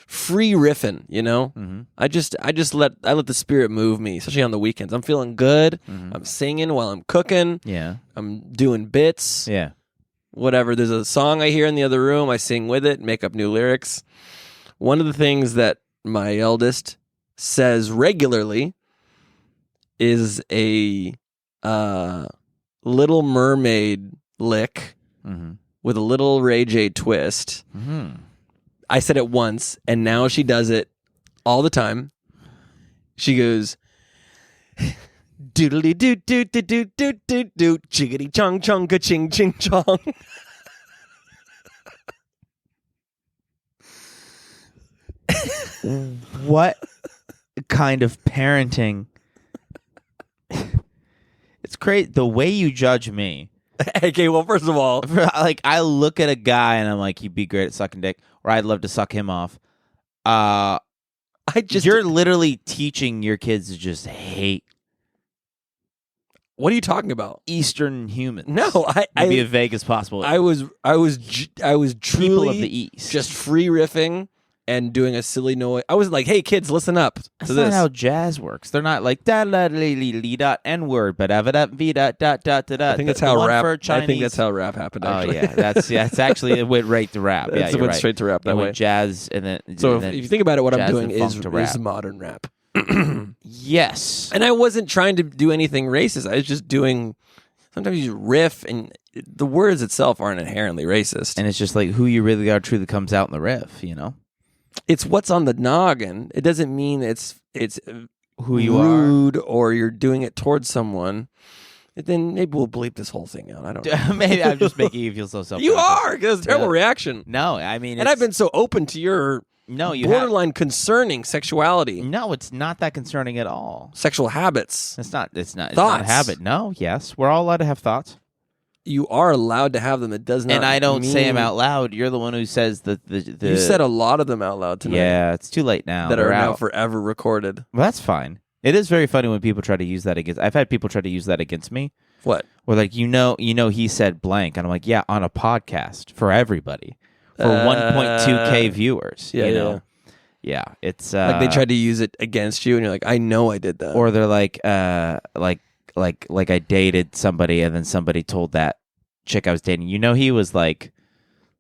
free riffing, you know? Mm-hmm. I let the spirit move me, especially on the weekends. I'm feeling good. Mm-hmm. I'm singing while I'm cooking. Yeah. I'm doing bits. Yeah. Whatever. There's a song I hear in the other room. I sing with it, make up new lyrics. One of the things that my eldest says regularly is a Little Mermaid lick with a little Ray J twist. Mm-hmm. I said it once, and now she does it all the time. She goes, doodly doo doo doo doo doo doo doo, chiggity chong chong ka ching ching chong. What kind of parenting? It's great the way you judge me. Okay, well, first of all, like I look at a guy and I'm like, he'd be great at sucking dick, or I'd love to suck him off. You're literally teaching your kids to just hate. What are you talking about? Eastern humans. No, to be as vague as possible. I was truly people of the East, just free riffing and doing a silly noise. I was like, "Hey, kids, listen up to That's this." not how jazz works. They're not like da la li li li dot n word, but v dot dot dot dot. I think that's how rap. I think that's how rap happened. Actually. Oh yeah, that's actually it went right to rap. Yeah, it went straight to rap that way. Jazz and then. So and then if you think about it, what I'm doing is rap. modern rap. Yes, and I wasn't trying to do anything racist. I was just doing. Sometimes you riff, and the words itself aren't inherently racist. And it's just like who you really are truly comes out in the riff, you know? It's what's on the noggin. It doesn't mean it's who you rude are. Or you're doing it towards someone. Then maybe we'll bleep this whole thing out. I don't know. Maybe I'm just making you feel so self-conscious. You are, because it's a terrible reaction. No, I mean... And I've been so open to your borderline concerning sexuality. No, it's not that concerning at all. Sexual habits. It's not thoughts. It's not a habit. No, yes. We're all allowed to have thoughts. You are allowed to have them. It does not And I don't say them out loud. You're the one who says the You said a lot of them out loud tonight. Yeah, it's too late now. That are now forever recorded. Well, that's fine. It is very funny when people try to use that against... I've had people try to use that against me. What? Or like, he said blank. And I'm like, yeah, on a podcast for everybody. For 1.2K viewers. Yeah, you know? Yeah, it's... like they tried to use it against you, and you're like, I know I did that. Or they're like I dated somebody, and then somebody told that chick I was dating, he was like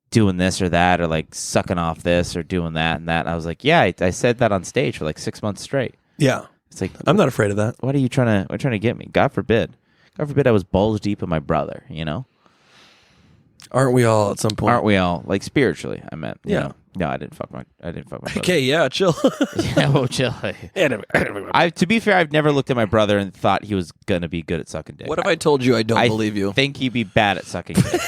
doing this or that, or like sucking off this or doing that and that. And I was like, yeah, I said that on stage for like 6 months straight. Yeah. It's like, I'm not afraid of that. What are you trying to get me? God forbid I was balls deep in my brother, you know? Aren't we all at some point? Aren't we all? Like spiritually, I meant. Yeah. know. No, I didn't fuck my brother. Okay, yeah, chill. Yeah, well, chill. To be fair, I've never looked at my brother and thought he was gonna be good at sucking dick. What if I told you I don't believe you? I think he'd be bad at sucking dick.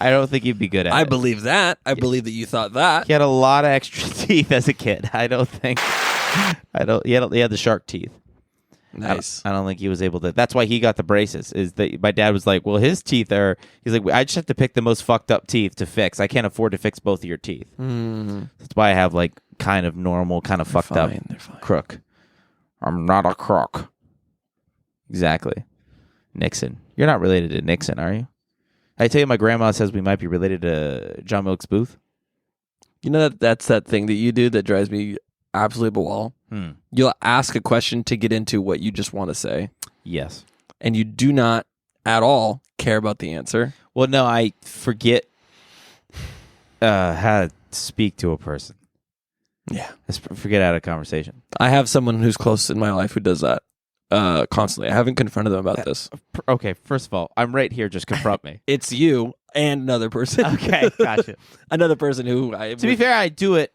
I don't think he'd be good at it. I believe that. I believe that you thought that. He had a lot of extra teeth as a kid. He had the shark teeth. Nice. I don't think he was able to. That's why he got the braces. Is that my dad was like, well, his teeth are. He's like, I just have to pick the most fucked up teeth to fix. I can't afford to fix both of your teeth. Mm. That's why I have like kind of normal, kind of fucked up crook. I'm not a crook. Exactly. Nixon. You're not related to Nixon, are you? I tell you, my grandma says we might be related to John Wilkes Booth. You know that's that thing that you do that drives me absolutely up a wall. You'll ask a question to get into what you just want to say. Yes. And you do not at all care about the answer. Well, no, I forget how to speak to a person. Yeah. I forget how to conversation. I have someone who's close in my life who does that constantly. I haven't confronted them about this. Okay, first of all, I'm right here. Just confront me. It's you and another person. Okay, gotcha. Another person who To be fair, I do it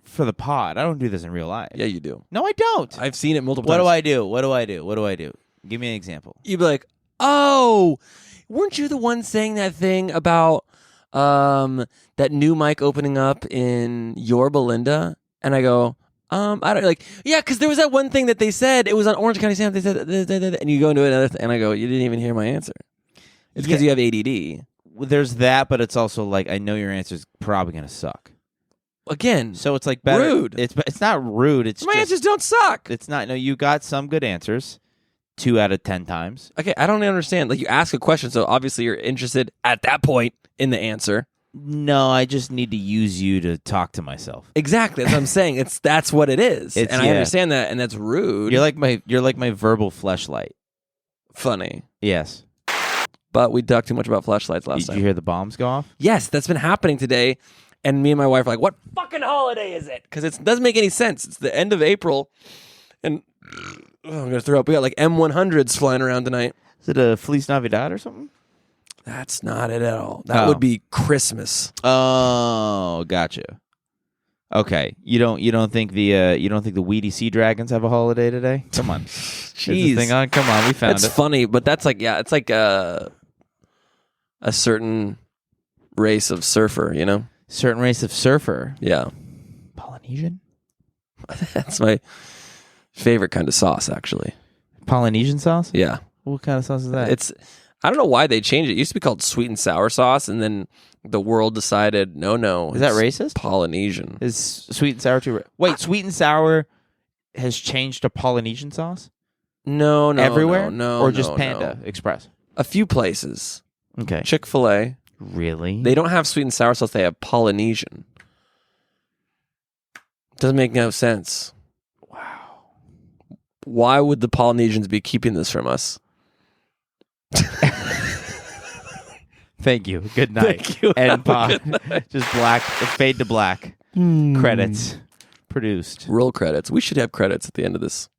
for the pod. I don't do this in real life. Yeah, you do. No, I don't. I've seen it multiple What times. do I do? What do I do? What do I do? Give me an example. You'd be like, oh, weren't you the one saying that thing about that new mic opening up in your Belinda? And I go, I don't like, yeah, because there was that one thing that they said. It was on Orange County Sam. They said, and you go into another thing, and I go, you didn't even hear my answer. It's because you have ADD. Well, there's that, but it's also like I know your answer's probably gonna suck. Again, So it's like better. rude. It's not rude. It's My just, answers don't suck. It's not. No, you got some good answers. 2 out of 10 times. Okay, I don't understand. Like, you ask a question, so obviously you're interested at that point in the answer. No, I just need to use you to talk to myself. Exactly, that's what I'm saying. That's what it is, It's- and I yeah. understand that, and that's rude. You're like my verbal fleshlight. Funny, Yes. but we talked too much about flashlights last Did time. you hear the bombs go off? Yes, that's been happening today, and me and my wife are like, "What fucking holiday is it?" Because it doesn't make any sense. It's the end of April, and I'm gonna throw up. We got like M100s flying around tonight. Is it a Feliz Navidad or something? That's not it at all. That Oh. would be Christmas. Oh, gotcha. Okay, you don't think the Weedy Sea Dragons have a holiday today? Come on, Is the Jeez, thing on? Come on, we found that's it. funny, but that's like it's like a certain race of surfer, you know? Certain race of surfer, Yeah, Polynesian, that's my favorite kind of sauce, actually. Polynesian sauce. Yeah, What kind of sauce is that? I don't know why they changed it. It used to be called sweet and sour sauce, and then the world decided, no. Is that it's racist? Polynesian. Is sweet and sour too? Wait, sweet and sour has changed to Polynesian sauce No, everywhere, no, or just no, Panda no. Express? A few places. Okay, Chick-fil-A. really? They don't have sweet and sour sauce. They have Polynesian. Doesn't make no sense. Wow. Why would the Polynesians be keeping this from us? Thank you. Good night. Thank you. End Have a pod. good night. Just black. Fade to black. Credits. Produced. Roll credits. We should have credits at the end of this.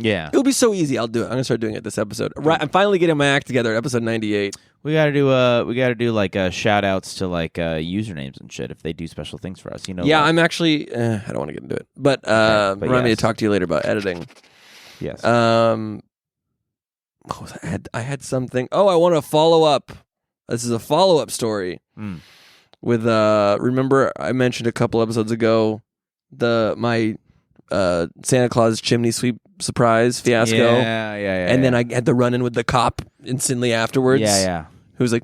Yeah. It would be so easy. I'll do it. I'm gonna start doing it this episode. Right. I'm finally getting my act together. Episode 98. We gotta do like shout outs to like usernames and shit if they do special things for us. You know. Yeah, like- I'm actually. I don't want to get into it, but but remind me yes. to talk to you later about editing. Yes. What was I had something. Oh, I want to follow up. This is a follow up story with. Remember, I mentioned a couple episodes ago my Santa Claus chimney sweep surprise fiasco. Yeah. And then I had to run in with the cop instantly afterwards. Yeah. Who was like,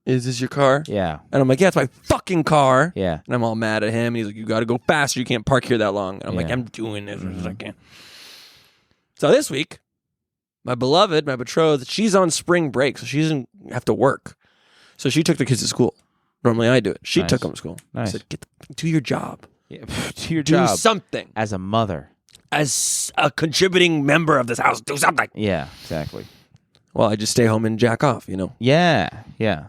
"Is this your car?" Yeah. And I'm like, "Yeah, it's my fucking car." Yeah. And I'm all mad at him. And he's like, "You got to go faster. You can't park here that long." And I'm like, Yeah. "I'm doing this as much as I can." So this week, my beloved, my betrothed, she's on spring break, so she doesn't have to work. So she took the kids to school. Normally I do it. She Nice. took them to school. I Nice. said, do your job. Yeah. To your Do job something. as a mother. As a contributing member of this house, do something. Yeah. Exactly. Well, I just stay home and jack off, you know. Yeah. Yeah.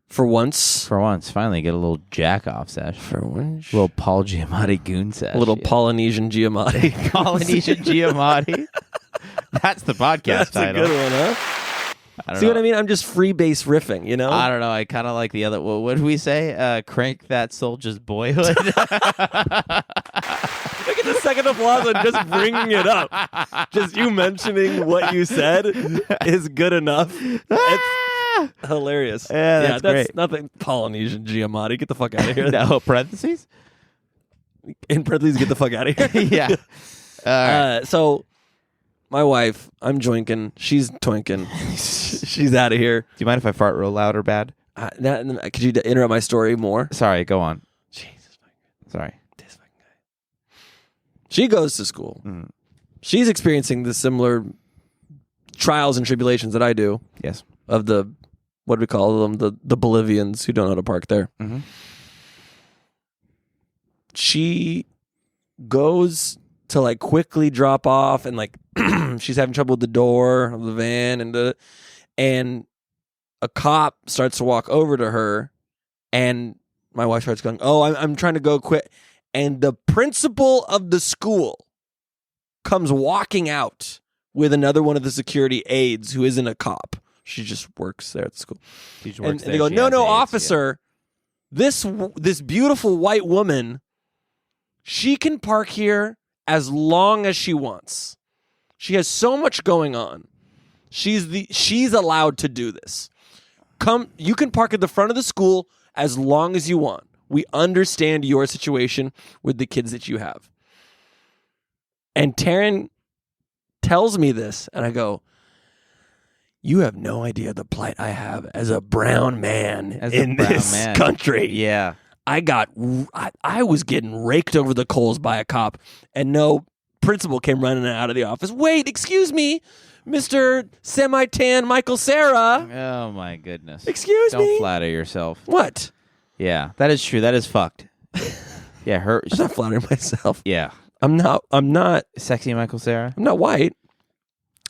For once. For once, finally get a little jack off sesh. For once. A little Paul Giamatti goon sesh. A little yeah. Polynesian Giamatti. Polynesian Giamatti. That's the podcast That's title. a good one, huh? See what I mean? I'm just free bass riffing, you know? I don't know. I kind of like the other. What did we say? Crank that soldier's boyhood. Look at the second applause and just bringing it up. Just you mentioning what you said is good enough. It's hilarious. Yeah, that's great. Nothing. Polynesian Giamatti. Get the fuck out of here. No, parentheses? In parentheses, get the fuck out of here. Yeah. So, my wife, I'm joinking. She's toinking. She's out of here. Do you mind if I fart real loud or bad? Could you interrupt my story more? Sorry, go on. Jesus. Sorry. This fucking guy. She goes to school. Mm. She's experiencing the similar trials and tribulations that I do. Yes. Of the, what do we call them? The Bolivians who don't know how to park there. Mm-hmm. She goes to like quickly drop off and like she's having trouble with the door of the van and a cop starts to walk over to her and my wife starts going, oh, I'm trying to go quick. And the principal of the school comes walking out with another one of the security aides who isn't a cop. She just works there at the school. And they go, no, officer, this beautiful white woman, she can park here as long as she wants. She has so much going on. She's allowed to do this. You can park at the front of the school as long as you want. We understand your situation with the kids that you have. And Taryn tells me this, and I go, you have no idea the plight I have as a brown man in this country. Yeah. I was getting raked over the coals by a cop, and no principal came running out of the office. Wait, excuse me, Mr. Semi-Tan Michael Sarah. Oh, my goodness. Excuse me. Don't flatter yourself. What? Yeah, that is true. That is fucked. Yeah, her. I'm not flattering myself. Yeah. I'm not. Sexy Michael Sarah? I'm not white.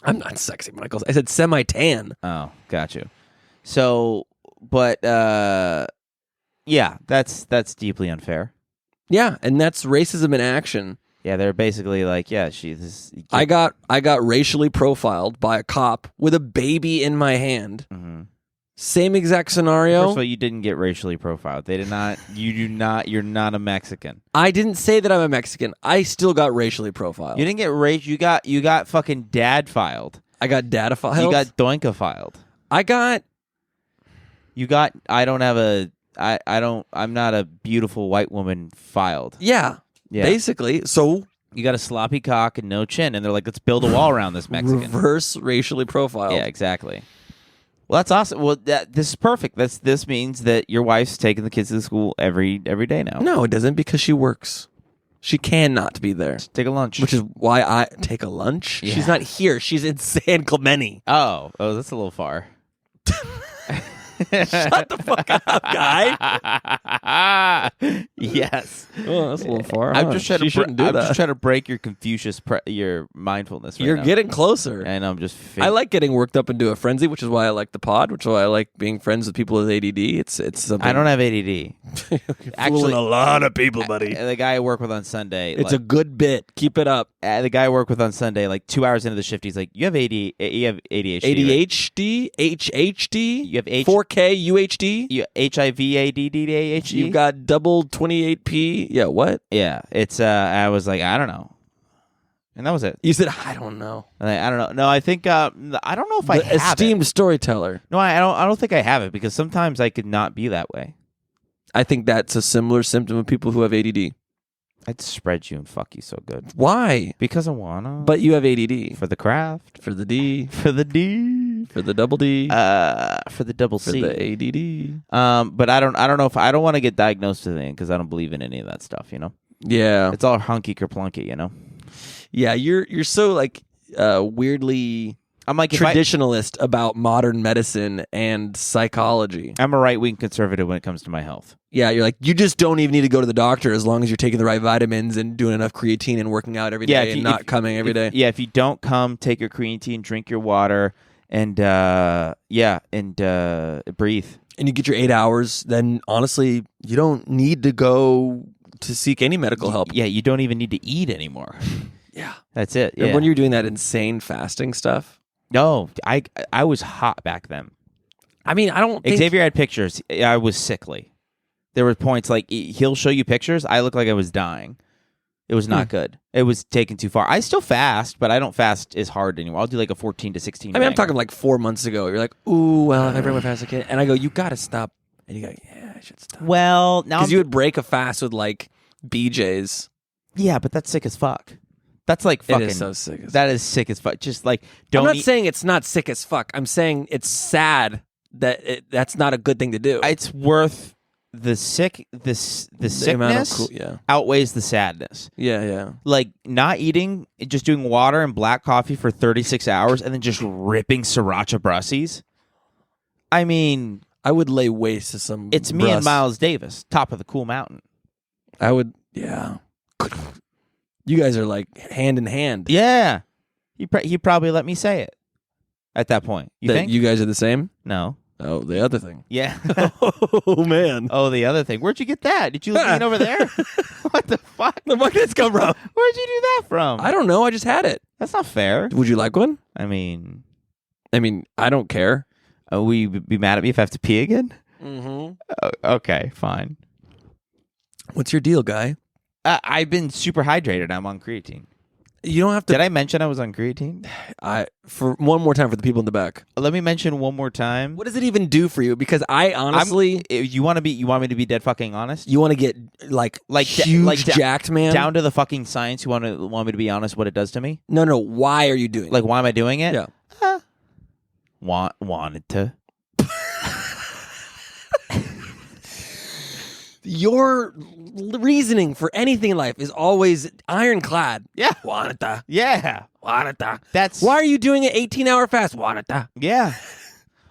I'm not sexy Michael. I said semi-tan. Oh, got you. So, but, yeah, that's deeply unfair. Yeah, and that's racism in action. Yeah, they're basically like, yeah, I got racially profiled by a cop with a baby in my hand. Mm-hmm. Same exact scenario. First of all, you didn't get racially profiled. They did not. You do not. You're not a Mexican. I didn't say that I'm a Mexican. I still got racially profiled. You didn't get You got fucking dad filed. I got data filed. You got doinka filed. You got. I don't have a. I don't. I'm not a beautiful white woman filed. Yeah. Basically. So you got a sloppy cock and no chin, and they're like, let's build a wall around this Mexican. Reverse racially profiled. Yeah, exactly. Well, that's awesome. Well, this is perfect. This means that your wife's taking the kids to school every day now. No, it doesn't, because she works. She cannot be there. Take a lunch. Which is why I take a lunch. Yeah. She's not here. She's in San Clemente. Oh, that's a little far. Shut the fuck up, guy. Yes. Oh, that's a little far. I'm just trying just trying to break your Confucius, your mindfulness. You're getting closer. And I'm just. I like getting worked up into a frenzy, which is why I like the pod, which is why I like being friends with people with ADD. It's something. I don't have ADD. You're fooling a lot of people, buddy. The guy I work with on Sunday. It's a good bit. Keep it up. The guy I work with on Sunday, like 2 hours into the shift, he's like, "You have ADHD. ADHD, HHD. You have 4K UHD. You HIV ADHD. You've got double 28P. Yeah, what? Yeah, it's. I was like, I don't know, and that was it. You said, I don't know. I don't know. No, I think I don't know if I have esteemed it. Storyteller. No, I don't think I have it, because sometimes I could not be that way. I think that's a similar symptom of people who have ADD. I'd spread you and fuck you so good. Why? Because I wanna. But you have ADD. For the craft. For the D. For the D. For the double D. For the double C. For the ADD. But I don't know if I don't want to get diagnosed with anything, because I don't believe in any of that stuff, you know? Yeah. It's all hunky kerplunky, you know? Yeah, you're so like weirdly I'm like traditionalist about modern medicine and psychology. I'm a right-wing conservative when it comes to my health. Yeah, you're like, you just don't even need to go to the doctor as long as you're taking the right vitamins and doing enough creatine and working out every day and not coming every day. Yeah, if you don't come, take your creatine, drink your water, and breathe. And you get your 8 hours, then honestly, you don't need to go to seek any medical help. Yeah, you don't even need to eat anymore. Yeah. That's it. Yeah. And when you're doing that insane fasting stuff, No, I was hot back then. I mean, I don't think... Xavier had pictures. I was sickly. There were points like he'll show you pictures. I looked like I was dying. It was not good. It was taken too far. I still fast, but I don't fast as hard anymore. I'll do like a 14 to 16. I mean, I'm talking like 4 months ago. You're like, ooh, well, if I bring my fast again. And I go, you got to stop. And you go, yeah, I should stop. Well, now... Because you would break a fast with like BJ's. Yeah, but that's sick as fuck. That's like fucking... It is so sick as That is sick as fuck. Just like, don't... I'm not saying it's not sick as fuck. I'm saying it's sad that that's not a good thing to do. It's worth... The sickness outweighs the sadness. Yeah. Like not eating, just doing water and black coffee for 36 hours and then just ripping sriracha brussies. I mean... I would lay waste to some... It's me and Miles Davis, top of the cool mountain. I would... Yeah. You guys are like hand in hand. Yeah. He probably let me say it at that point. You think? You guys are the same? No. Oh, the other thing. Yeah. Oh, man. Oh, the other thing. Where'd you get that? Did you lean over there? What the fuck? The fuck did this come from? Where'd you do that from? I don't know. I just had it. That's not fair. Would you like one? I mean, I don't care. Will you be mad at me if I have to pee again? Mm-hmm. Okay, fine. What's your deal, guy? I've been super hydrated. I'm on creatine. You don't have to... Did I mention I was on creatine? For one more time for the people in the back. Let me mention one more time. What does it even do for you? Because I honestly... You want me to be dead fucking honest? You want to get like huge jacked, man? Down to the fucking science. You want me to be honest what it does to me? No. Why are you doing it? Like, why am I doing it? Yeah. Wanted to. Your reasoning for anything in life is always ironclad. Yeah. Wanted to. Yeah. Wanted to. That's... Why are you doing an 18-hour fast? Wanted to. Yeah.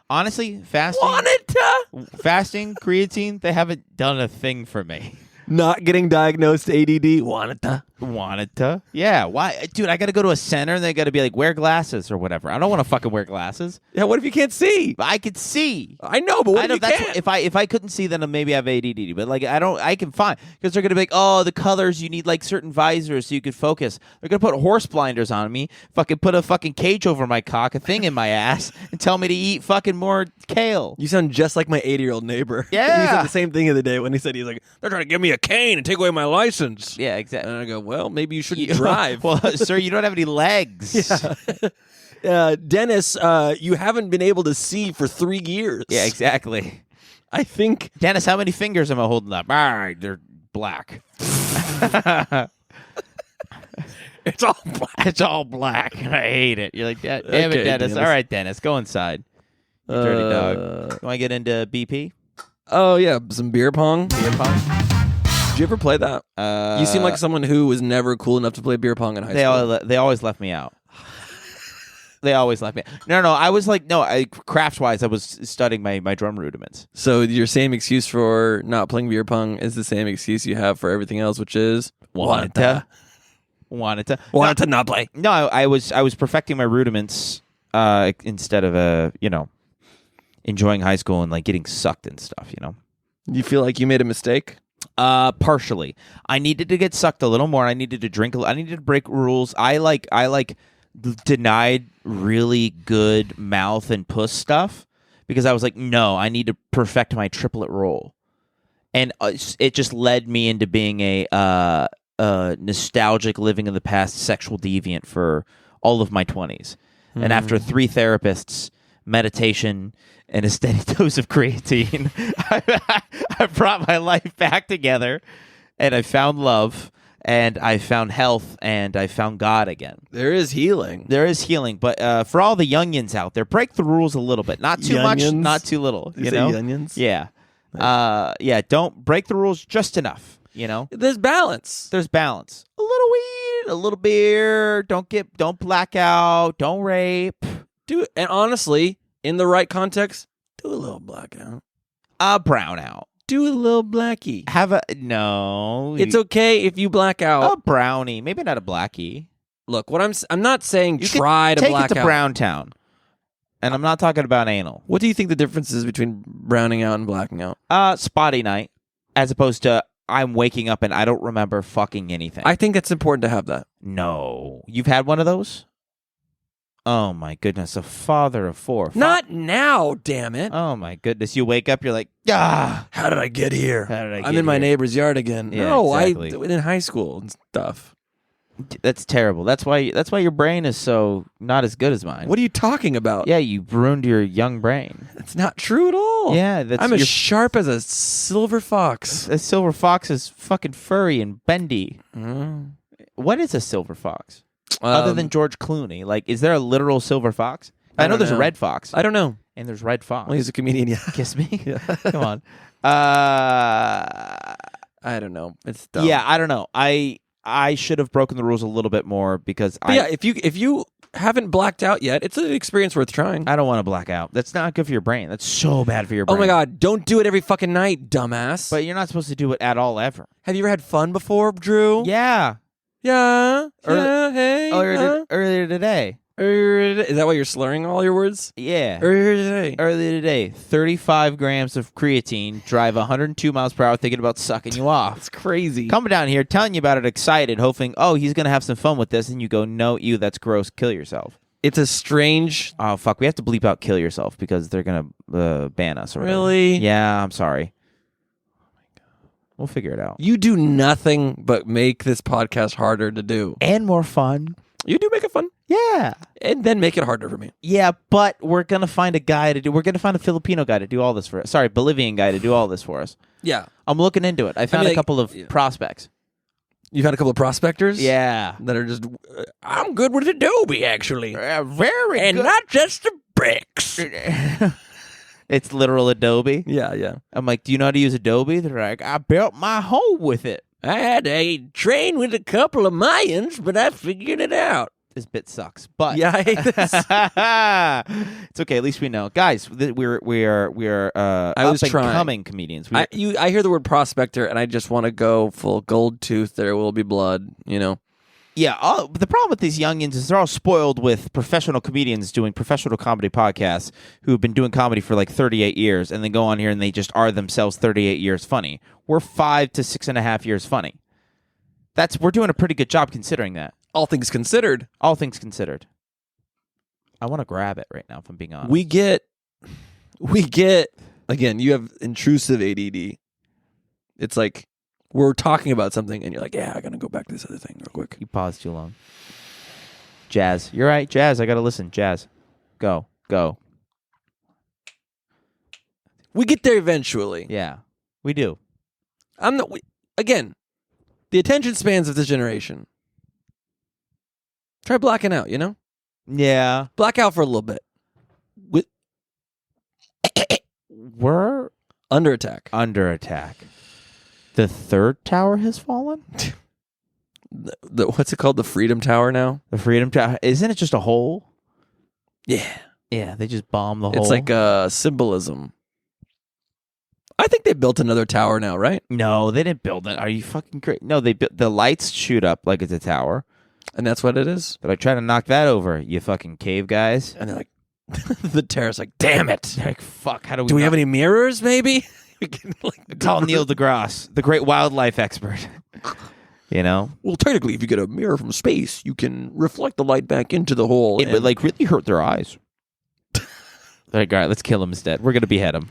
Honestly, fasting... Wanted to. Fasting, creatine, they haven't done a thing for me. Not getting diagnosed ADD. Wanted to. Yeah. Why? Dude, I got to go to a center and they got to be like, wear glasses or whatever. I don't want to fucking wear glasses. Yeah, what if you can't see? I could see. I know, but what if you can't? If I couldn't see, then maybe I have ADD. But like, I can find, because they're going to be like, oh, the colors, you need like certain visors so you could focus. They're going to put horse blinders on me, fucking put a fucking cage over my cock, a thing in my ass, and tell me to eat fucking more kale. You sound just like my 80-year-old neighbor. Yeah. He said the same thing the other day when he said, he's like, they're trying to give me a cane and take away my license. Yeah, exactly. And I go, well, maybe you shouldn't drive. Well, sir, you don't have any legs. Yeah. Dennis, you haven't been able to see for 3 years. Yeah, exactly. I think... Dennis, how many fingers am I holding up? All right, they're black. It's all black. It's all black. I hate it. You're like, damn it, Dennis. All right, Dennis, go inside. You dirty dog. You want to get into BP? Oh, yeah, some beer pong. Beer pong? Did you ever play that? You seem like someone who was never cool enough to play beer pong in high school. They always left me out. They always left me out. No, I was like, craft-wise, I was studying my drum rudiments. So your same excuse for not playing beer pong is the same excuse you have for everything else, which is... Wanted to not play. No, I was perfecting my rudiments instead of enjoying high school and like getting sucked and stuff. You feel like you made a mistake? Partially. I needed to get sucked a little more. I needed to drink. I needed to break rules. I denied really good mouth and puss stuff because I was like, no, I need to perfect my triplet roll, and it just led me into being a nostalgic, living in the past, sexual deviant for all of my 20s. And after 3 therapists, meditation, and a steady dose of creatine, I brought my life back together, and I found love, and I found health, and I found God again. There is healing. But for all the youngins out there, break the rules a little bit. Not too much, not too little. You know? Youngins? Yeah. Nice. Don't break the rules just enough. There's balance. A little weed, a little beer. Don't black out. Don't rape. And honestly, in the right context, do a little blackout. A brown out. Do a little blackie. No. It's okay if you black out. A brownie, maybe not a blackie. Look, I'm not saying you try to black out. Take it to Brown Town. And I'm not talking about anal. What do you think the difference is between browning out and blacking out? Spotty night, as opposed to I'm waking up and I don't remember fucking anything. I think it's important to have that. No. You've had one of those? Oh my goodness, a father of 4. Not now, damn it. Oh my goodness, you wake up, you're like, ah, How did I get here? how did I get I'm in my here? neighbor's yard again. Yeah, No, exactly. in high school and stuff. That's terrible. That's why your brain is so not as good as mine. What are you talking about? Yeah, you ruined your young brain. That's not true at all. Yeah, I'm as sharp as a silver fox. A silver fox is fucking furry and bendy. Mm. What is a silver fox? Other than George Clooney, like, is there a literal silver fox? I know don't there's a know. red fox. I don't know. And there's red fox. Well, he's a comedian, yeah. Kiss me. Yeah. Come on. I don't know. It's dumb. Yeah, I don't know. I should have broken the rules a little bit more because yeah, if you haven't blacked out yet, it's an experience worth trying. I don't want to black out. That's not good for your brain. That's so bad for your brain. Oh my God, don't do it every fucking night, dumbass. But you're not supposed to do it at all ever. Have you ever had fun before, Drew? Yeah. Yeah. Early- Hey. Earlier today. Is that why you're slurring all your words? Yeah. Earlier today. Earlier today, 35 grams of creatine, drive 102 miles per hour thinking about sucking you off. It's crazy. Coming down here, telling you about it, excited, hoping, oh, he's going to have some fun with this. And you go, no, ew, that's gross. Kill yourself. It's a strange... Oh, fuck. We have to bleep out kill yourself because they're going to ban us. Or whatever. Really? Yeah, I'm sorry. We'll figure it out. You do nothing but make this podcast harder to do. And more fun. You do make it fun. Yeah. And then make it harder for me. Yeah, but we're going to find we're going to find a Filipino guy to do all this for us. Sorry, Bolivian guy to do all this for us. Yeah. I'm looking into it. I found a couple of prospects. You've had a couple of prospectors? Yeah. That are just, I'm good with Adobe, actually. Very and good. not just the bricks. It's literal Adobe. Yeah, yeah. I'm like, do you know how to use Adobe? They're like, I built my home with it. I had to train with a couple of Mayans, but I figured it out. This bit sucks, but yeah, I hate this. It's okay. At least we know, guys. We're up and coming comedians. I hear the word prospector, and I just want to go full gold tooth. There will be blood. You know. Yeah. The problem with these youngins is they're all spoiled with professional comedians doing professional comedy podcasts who have been doing comedy for like 38 years, and then go on here and they just are themselves 38 years funny. We're 5 to 6.5 years funny. We're doing a pretty good job considering that. All things considered. All things considered. I want to grab it right now, if I'm being honest. We get, again, you have intrusive ADD. It's like, we're talking about something, and you're like, yeah, I got to go back to this other thing real quick. You paused too long. Jazz. You're right, Jazz. I got to listen. Jazz. Go. We get there eventually. Yeah, we do. Again, the attention spans of this generation. Try blacking out, you know? Yeah. Black out for a little bit. We're under attack. Under attack. The third tower has fallen? What's it called? The Freedom Tower now? The Freedom Tower. Isn't it just a hole? Yeah. Yeah, they just bombed the hole. It's like symbolism. I think they built another tower now, right? No, they didn't build it. Are you fucking crazy? No, the lights shoot up like it's a tower. And that's what it is? They're like, try to knock that over, you fucking cave guys. And they're like, the terrorist's like, damn it. They're like, fuck, how do we... Do we have any mirrors, maybe? Call Neil deGrasse, the great wildlife expert. You know? Well, technically, if you get a mirror from space, you can reflect the light back into the hole. It would, like, really hurt their eyes. They're like, all right, let's kill him instead. We're going to behead him.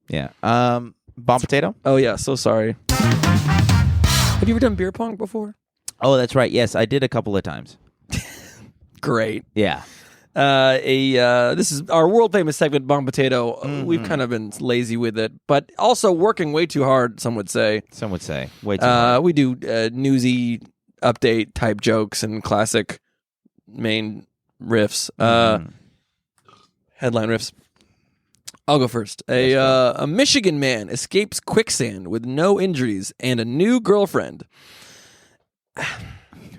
Yeah. Bomb potato? Oh, yeah, so sorry. Have you ever done beer pong before? Oh, that's right. Yes, I did a couple of times. Great. Yeah. This is our world famous segment, Bomb Potato. Mm-hmm. We've kind of been lazy with it, but also working way too hard. Some would say. Some would say way too hard. We do newsy update type jokes and classic main riffs, headline riffs. I'll go first. A Michigan man escapes quicksand with no injuries and a new girlfriend.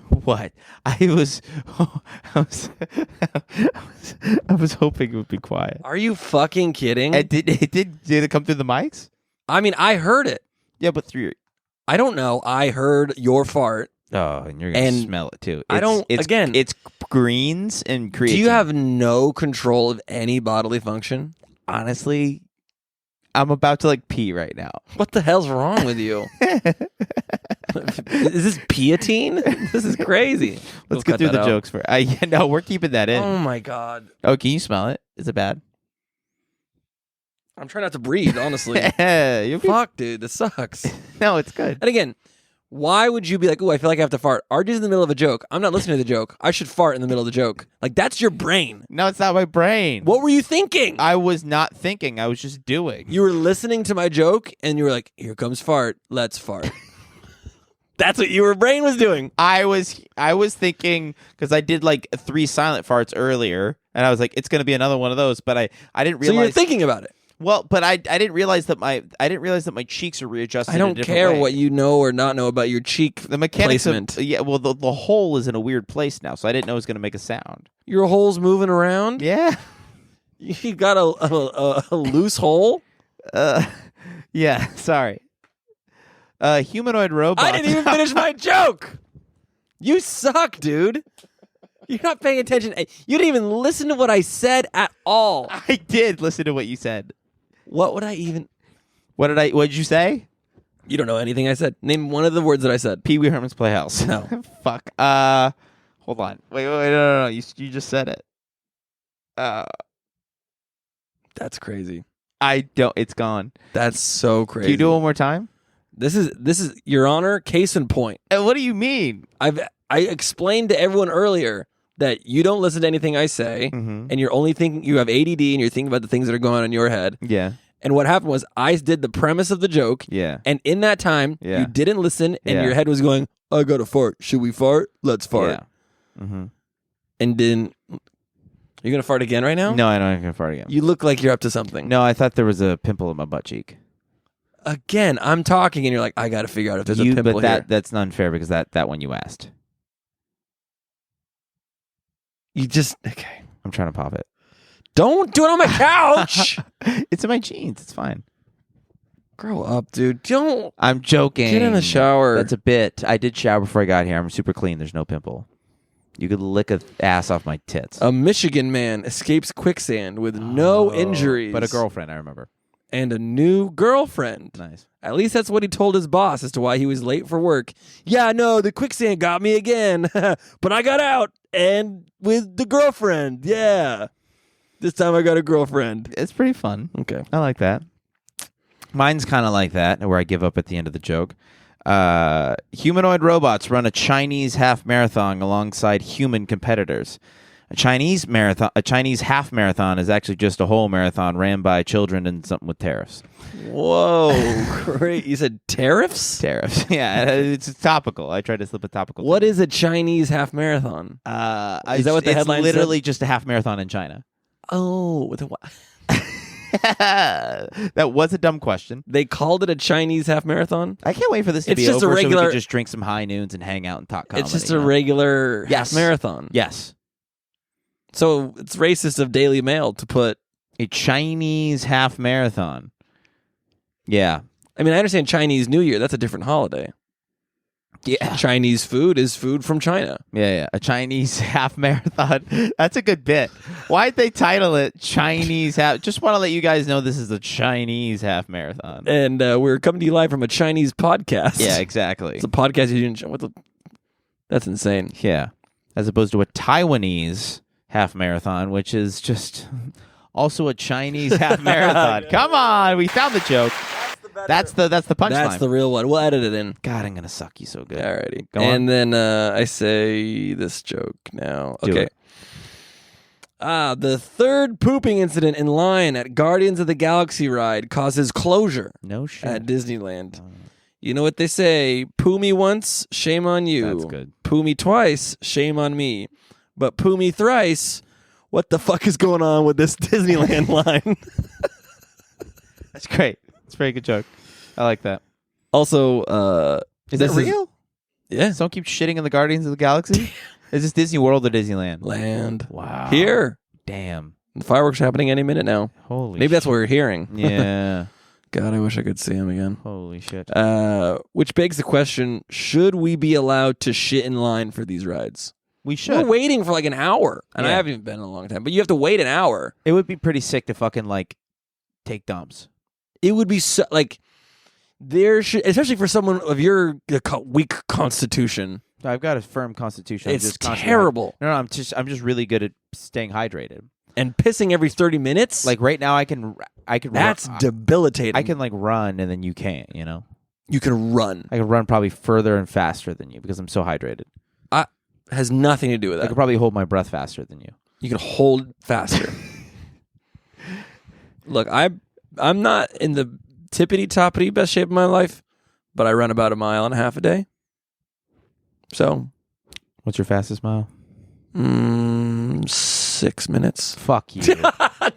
What? I was hoping it would be quiet. Are you fucking kidding? Did it come through the mics? I mean, I heard it. Yeah, but through your... I don't know. I heard your fart. Oh, and you're gonna smell it too. It's greens and creatine. Do you have no control of any bodily function? Honestly, I'm about to like pee right now. What the hell's wrong with you? Is this Piatine? This is crazy. Let's get through the jokes first. No, we're keeping that in. Oh my God. Oh, can you smell it? Is it bad? I'm trying not to breathe, honestly. Fuck, dude, this sucks. No, it's good. And again, why would you be like, "Ooh, I feel like I have to fart"? RJ's in the middle of a joke. I'm not listening to the joke. I should fart in the middle of the joke. Like, that's your brain. No, it's not my brain. What were you thinking? I was not thinking. I was just doing. You were listening to my joke, and you were like, "Here comes fart. Let's fart." That's what your brain was doing. I was thinking, because I did like 3 silent farts earlier, and I was like, it's going to be another one of those, but I didn't realize. So you're thinking about it. Well, but I didn't realize that my cheeks are readjusted. I don't in a different care way. what you know or not know about your cheek The mechanics placement. well, the hole is in a weird place now, so I didn't know it was going to make a sound. Your hole's moving around. Yeah. You got a loose hole. Yeah. Sorry. Humanoid robot. I didn't even finish my joke. You suck, dude. You're not paying attention. You didn't even listen to what I said at all. I did listen to what you said. What would I even? What did you say? You don't know anything I said. Name one of the words that I said. Pee Wee Herman's Playhouse. No. Fuck. Hold on. Wait. No. You just said it. That's crazy. I don't. It's gone. That's so crazy. Can you do it one more time? This is Your Honor. Case in point. What do you mean? I explained to everyone earlier that you don't listen to anything I say, and you're only thinking. You have ADD, and you're thinking about the things that are going on in your head. Yeah. And what happened was I did the premise of the joke. Yeah. And in that time, you didn't listen, and your head was going, "I gotta fart. Should we fart? Let's fart." Yeah. Mm-hmm. And then, you're gonna fart again right now? No, I'm not gonna fart again. You look like you're up to something. No, I thought there was a pimple in my butt cheek. Again, I'm talking, and you're like, "I gotta figure out if there's a pimple but here." That's unfair because that one you asked. You just okay. I'm trying to pop it. Don't do it on my couch. It's in my jeans. It's fine. Grow up, dude. Don't. I'm joking. Get in the shower. That's a bit. I did shower before I got here. I'm super clean. There's no pimple. You could lick a ass off my tits. A Michigan man escapes quicksand with no injuries. But a girlfriend, I remember. And a new girlfriend. Nice. At least that's what he told his boss as to why he was late for work. Yeah, no, the quicksand got me again. But I got out and with the girlfriend. Yeah. This time I got a girlfriend. It's pretty fun. Okay. I like that. Mine's kind of like that, where I give up at the end of the joke. Humanoid robots run a Chinese half marathon alongside human competitors. A Chinese half marathon is actually just a whole marathon ran by children and something with tariffs. Whoa, great. You said tariffs? Tariffs. Yeah, it's topical. I tried to slip a topical. What is a Chinese half marathon? Is that what the headline said? It's literally said? just a half marathon in China. Oh, that was a dumb question. They called it a Chinese half marathon? I can't wait for this to be just over a regular, so we can just drink some high noons and hang out and talk comedy. It's just a regular half marathon. Yes. So it's racist of Daily Mail to put a Chinese half marathon. Yeah. I mean, I understand Chinese New Year. That's a different holiday. Yeah. Chinese food is food from China. Yeah. A Chinese half marathon. That's a good bit. Why'd they title it Chinese half? Just want to let you guys know this is a Chinese half marathon. And we're coming to you live from a Chinese podcast. Yeah, exactly. It's a podcast you didn't. That's insane. Yeah. As opposed to a Taiwanese half marathon, which is just also a Chinese half marathon. Come on, we found the joke. That's the punchline. That's the real one. We'll edit it in. God, I'm gonna suck you so good. Alrighty. Go on. And then I say this joke now. Do Okay. it. The third pooping incident in line at Guardians of the Galaxy ride causes closure No shit. at Disneyland. You know what they say? Poo me once, shame on you. That's good. Poo me twice, shame on me. But poo me thrice, what the fuck is going on with this Disneyland line? That's great. It's a very good joke. I like that. Also, Is it real? Yeah. Someone keeps shitting in the Guardians of the Galaxy? Is this Disney World or Disneyland? Land. Wow. Here. Damn. The fireworks are happening any minute now. Holy Maybe that's shit. what we're hearing. Yeah. God, I wish I could see him again. Holy shit. Which begs the question, should we be allowed to shit in line for these rides? We should. We're waiting for like an hour. And I Yeah. haven't even been in a long time. But you have to wait an hour. It would be pretty sick to fucking like take dumps. it would be so like there should, especially for someone of your weak constitution. I've got a firm constitution. It's terrible. No, I'm just really good at staying hydrated and pissing every 30 minutes. Like right now, I can. That's debilitating. I can like run, and then you can't. You know, you can run. I can run probably further and faster than you because I'm so hydrated. Has nothing to do with that. I could probably hold my breath faster than you. You can hold faster. Look, I'm not in the tippity-toppity best shape of my life, but I run about 1.5 miles a day. So, what's your fastest mile? 6 minutes. Fuck you.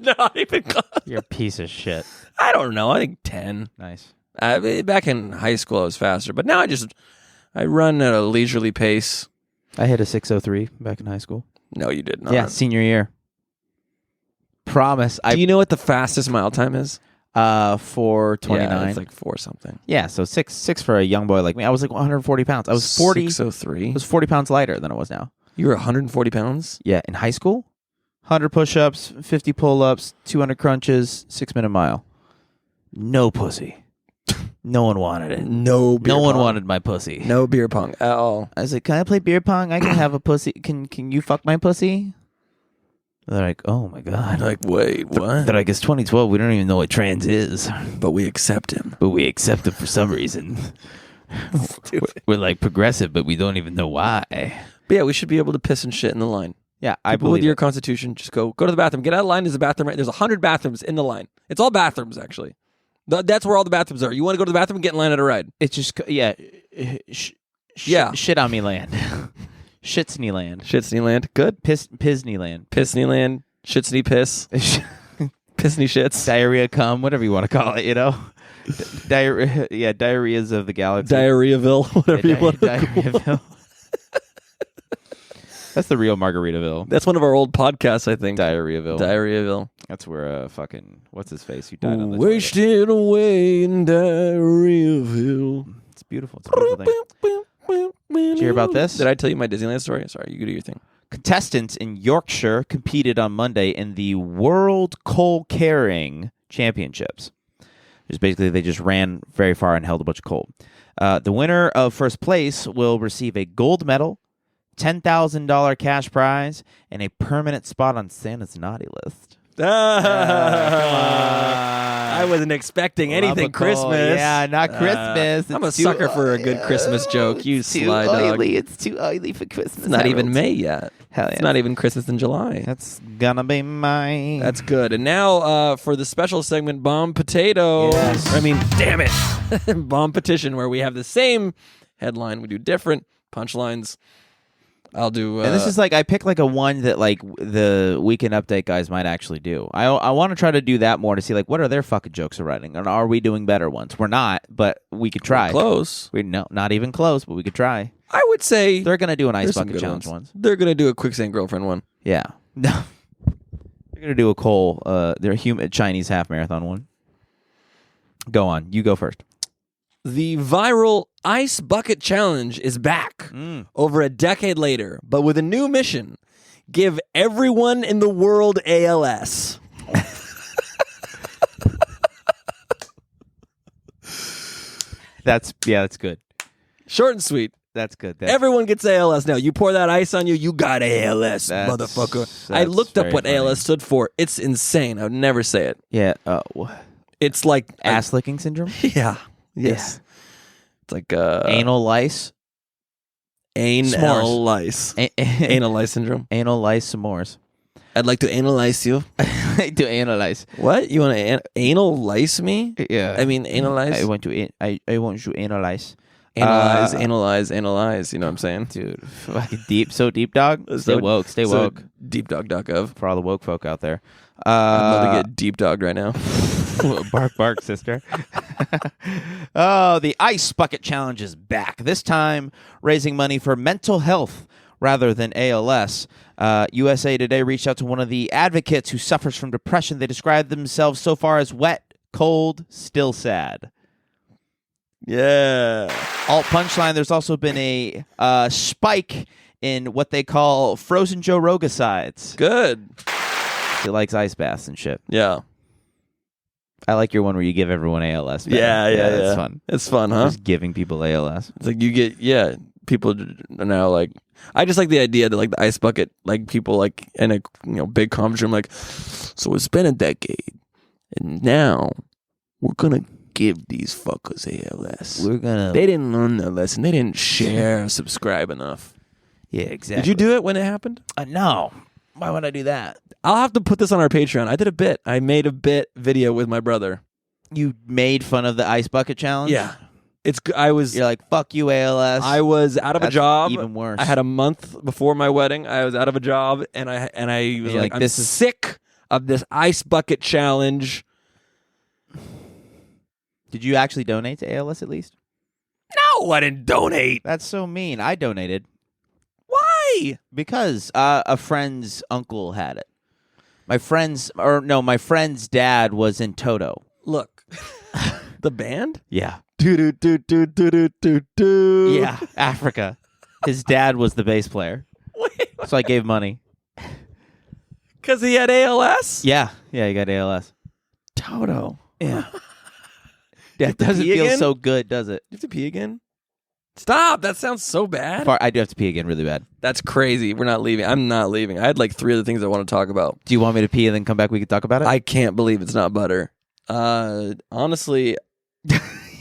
Not even close. You're a piece of shit. I don't know. I think 10. Nice. Back in high school, I was faster, but now I run at a leisurely pace. I hit a 6:03 back in high school. No, you did not. Yeah, senior year. Promise. Do you know what the fastest mile time is? 4:29. Yeah, it's like 4 something. Yeah, so six for a young boy like me. I was like 140 pounds. I was 40. 6:03. I was 40 pounds lighter than I was now. You were 140 pounds? Yeah, in high school. 100 push-ups, 50 pull-ups, 200 crunches, 6-minute mile. No pussy. No one wanted it. No one wanted my pussy. No beer pong at all. I was like, can I play beer pong? I can have a pussy. Can you fuck my pussy? They're like, oh my God. Like, wait, what? They're like, it's 2012. We don't even know what trans is. But we accept him. But we accept him for some reason. We're like progressive, but we don't even know why. But yeah, we should be able to piss and shit in the line. Yeah, I People believe with your it. constitution, just go to the bathroom. Get out of the line. There's a bathroom right. There's 100 bathrooms in the line. It's all bathrooms, actually. That's where all the bathrooms are. You want to go to the bathroom and get in line at a ride. It's just, yeah. Shit on me land. Shitsney land. Shitsney land. Good. Pisney land. Pissney land. Shitsney piss. Pissney shits. Diarrhea cum, whatever you want to call it, you know? Diarrheas of the galaxy. Diarrheaville, whatever you want to call it. Diarrheaville. That's the real Margaritaville. That's one of our old podcasts, I think. Diarrheaville. Diarrheaville. That's where fucking what's his face who died on the Wasted away in Diarrheaville. It's beautiful. It's a beautiful thing. Did you hear about this? Did I tell you my Disneyland story? Sorry, you go do your thing. Contestants in Yorkshire competed on Monday in the World Coal Carrying Championships. Just basically, they just ran very far and held a bunch of coal. The winner of first place will receive a gold medal, $10,000 cash prize, and a permanent spot on Santa's naughty list. I wasn't expecting anything Christmas. Yeah, not Christmas. I'm a sucker for a good Christmas joke. You sly dog. It's too oily for Christmas. It's not even May yet. Hell yeah. It's not even Christmas in July. That's gonna be mine. That's good. And now for the special segment, Bomb Potato. Yes. I mean, damn it. Bomb Petition, where we have the same headline. We do different punchlines. I'll do... and this is like, I pick like a one that like the Weekend Update guys might actually do. I want to try to do that more to see like what are their fucking jokes are writing, and are we doing better ones? We're not, but we could try. Close. Not even close, but we could try. I would say... They're going to do an ice some bucket good challenge ones. once. They're going to do a quicksand girlfriend one. Yeah. No. They're going to do a coal, their Chinese half marathon one. Go on. You go first. The viral Ice Bucket Challenge is back over a decade later, but with a new mission. Give everyone in the world ALS. That's good. Short and sweet. That's good. Everyone gets ALS now. You pour that ice on you, you got ALS, motherfucker. I looked up what ALS stood for. It's insane. I would never say it. Yeah. It's like... ass licking syndrome? Yeah. Yes. Yeah. It's like... anal lice? Anal lice. Anal lice syndrome. Anal lice s'mores. I'd like to analyze you. To analyze. What? You want to anal lice me? Yeah. I mean, analyze? I want to analyze. Analyze. You know what I'm saying? Dude, fucking deep, so deep, dog. Stay woke. Deepdog.gov. For all the woke folk out there. I'd love to get deep dogged right now. Bark, bark, sister. Oh, the Ice Bucket Challenge is back. This time, raising money for mental health rather than ALS. USA Today reached out to one of the advocates who suffers from depression. They described themselves so far as wet, cold, still sad. Yeah. Alt punchline, there's also been a spike in what they call frozen Joe Rogasides. Good. He likes ice baths and shit. Yeah. I like your one where you give everyone ALS. Yeah. That's fun. It's fun, huh? Just giving people ALS. It's like you get people now like. I just like the idea that like the ice bucket, like people like in a big conference room, like, so it's been a decade, and now we're gonna give these fuckers ALS. They didn't learn their lesson. They didn't share or subscribe enough. Yeah, exactly. Did you do it when it happened? No. Why would I do that? I'll have to put this on our Patreon. I did a bit. I made a bit video with my brother. You made fun of the ice bucket challenge? Yeah. You're like, fuck you, ALS. I was out of a job. Even worse. I had a month before my wedding. I was out of a job, and I was like, I'm sick of this ice bucket challenge. Did you actually donate to ALS at least? No, I didn't donate. That's so mean. I donated. Why? Because a friend's uncle had it. My friend's dad was in Toto. Look, the band? Yeah. Do. Yeah, Africa. His dad was the bass player. Wait, so I gave money. Because he had ALS? Yeah, he got ALS. Toto. Yeah. Yeah, it doesn't feel so good, does it? You have to pee again? Stop! That sounds so bad. I do have to pee again really bad. That's crazy. We're not leaving. I'm not leaving. I had like 3 other things I want to talk about. Do you want me to pee and then come back? We can talk about it? I can't believe it's not butter. Honestly...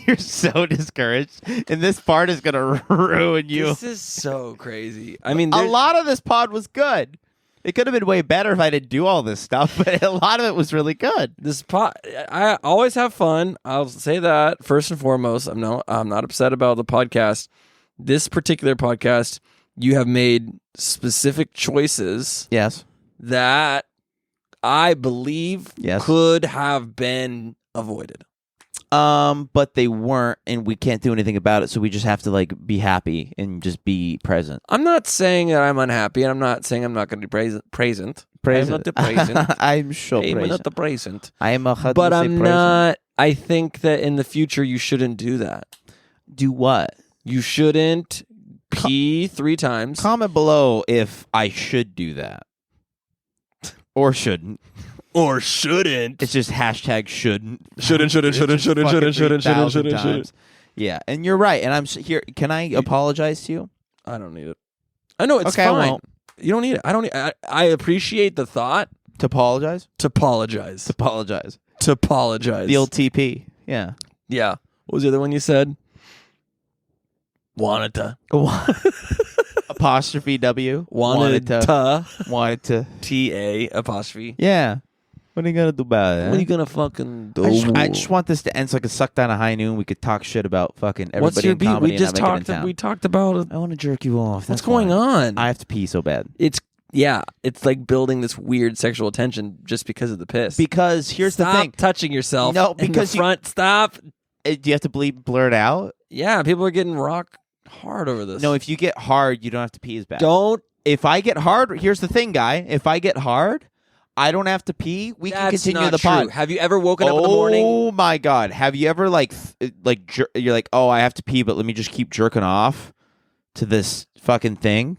You're so discouraged, and this part is going to ruin you. This is so crazy. I mean, a lot of this pod was good. It could have been way better if I didn't do all this stuff, but a lot of it was really good. This pod, I always have fun. I'll say that first and foremost. I'm not upset about the podcast. This particular podcast, you have made specific choices. Yes. That I believe could have been avoided. But they weren't, and we can't do anything about it, so we just have to like be happy and just be present. I'm not saying that I'm unhappy, and I'm not saying I'm not going to be present. I'm not the present. I'm sure I'm not the present. I am but I'm not. I think that in the future you shouldn't do that. Do what? You shouldn't pee 3 times. Comment below if I should do that or shouldn't. Or shouldn't. It's just hashtag shouldn't. Shouldn't. Yeah, and you're right. And I'm here. Can I apologize to you? I don't need it. I know it's fine. You don't need it. I don't. I appreciate the thought. To apologize? To apologize. To apologize. To apologize. The old TP. Yeah. Yeah. What was the other one you said? Wanted to. Apostrophe W. Wanted to. Wanted to. T-A apostrophe. Yeah. What are you going to do about it? What are you going to fucking do? I just want this to end so I can suck down a high noon. We could talk shit about fucking everybody. What's your in comedy. We just talked. We talked about it. I want to jerk you off. What's going on? I have to pee so bad. It's like building this weird sexual tension just because of the piss. Because here's the thing. Stop touching yourself. No, because in the front. Stop. Do you have to blur it out? Yeah, people are getting rock hard over this. No, if you get hard, you don't have to pee as bad. Don't. If I get hard, here's the thing, guy. If I get hard, I don't have to pee. We can continue the pod. Have you ever woken up in the morning? Oh my god! Have you ever you're like, oh, I have to pee, but let me just keep jerking off to this fucking thing,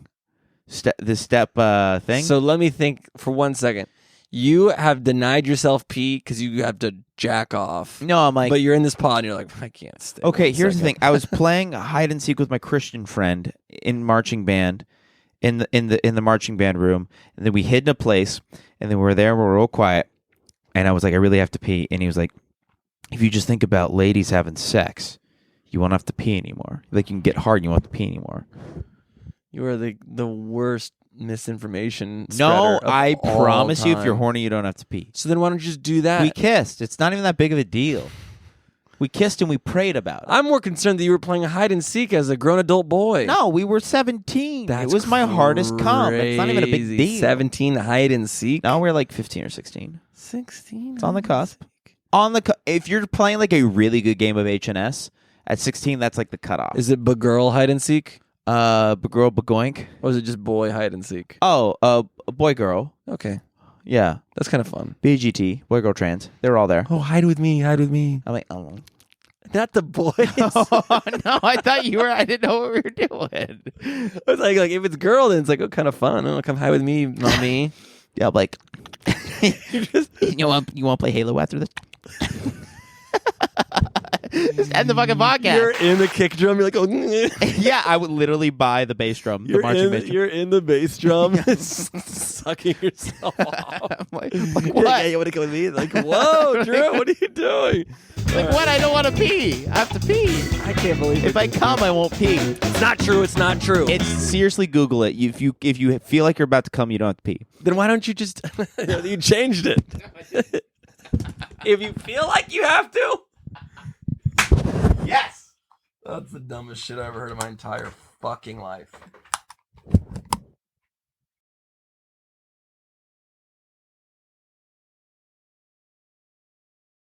this step thing. So let me think for 1 second. You have denied yourself pee because you have to jack off. No, I'm like, but you're in this pod and you're like, I can't stay. Okay, here's the thing. I was playing hide and seek with my Christian friend in marching band, in the marching band room, and then we hid in a place, and then we were there, we were real quiet, and I was like, I really have to pee, and he was like, if you just think about ladies having sex, you won't have to pee anymore. Like you can get hard, and you won't have to pee anymore. You are the worst misinformation No, spreader of I all promise you, if time. you're horny, you don't have to pee. So then why don't you just do that? We kissed. It's not even that big of a deal. We kissed and we prayed about it. I'm more concerned that you were playing hide and seek as a grown adult boy. No, we were 17. That's it was my hardest cum. It's not even a big crazy. deal. 17 hide and seek? No, we're like 15 or 16. 16? It's on the cusp. If you're playing like a really good game of HNS, at 16, that's like the cutoff. Is it girl hide and seek? Girl Bagoink. Or is it just boy hide and seek? Oh, boy girl. Okay. Yeah. That's kind of fun. BGT, boy girl trans. They were all there. Oh, hide with me, hide with me. I'm like, oh. Not the boys. Oh, no, I thought you were. I didn't know what we were doing. It's like if it's girl, then it's like, oh, kind of fun. Oh, come hide with me, mommy. Yeah, I'm like, you want to play Halo after this? Just end the fucking podcast. You're in the kick drum. You're like, oh, Yeah, I would literally buy the bass drum, the marching bass drum. You're in the bass drum, sucking yourself off. I'm like, What? what? You want to go with me? Like, whoa, Drew, what are you doing? Like, what? I don't want to pee. I have to pee. I can't believe it. If I come, I won't pee. It's not true. It's not true. It's seriously, Google it. If you feel like you're about to come, you don't have to pee. Then why don't you just? You changed it. If you feel like you have to. Yes. That's the dumbest shit I ever heard in my entire fucking life.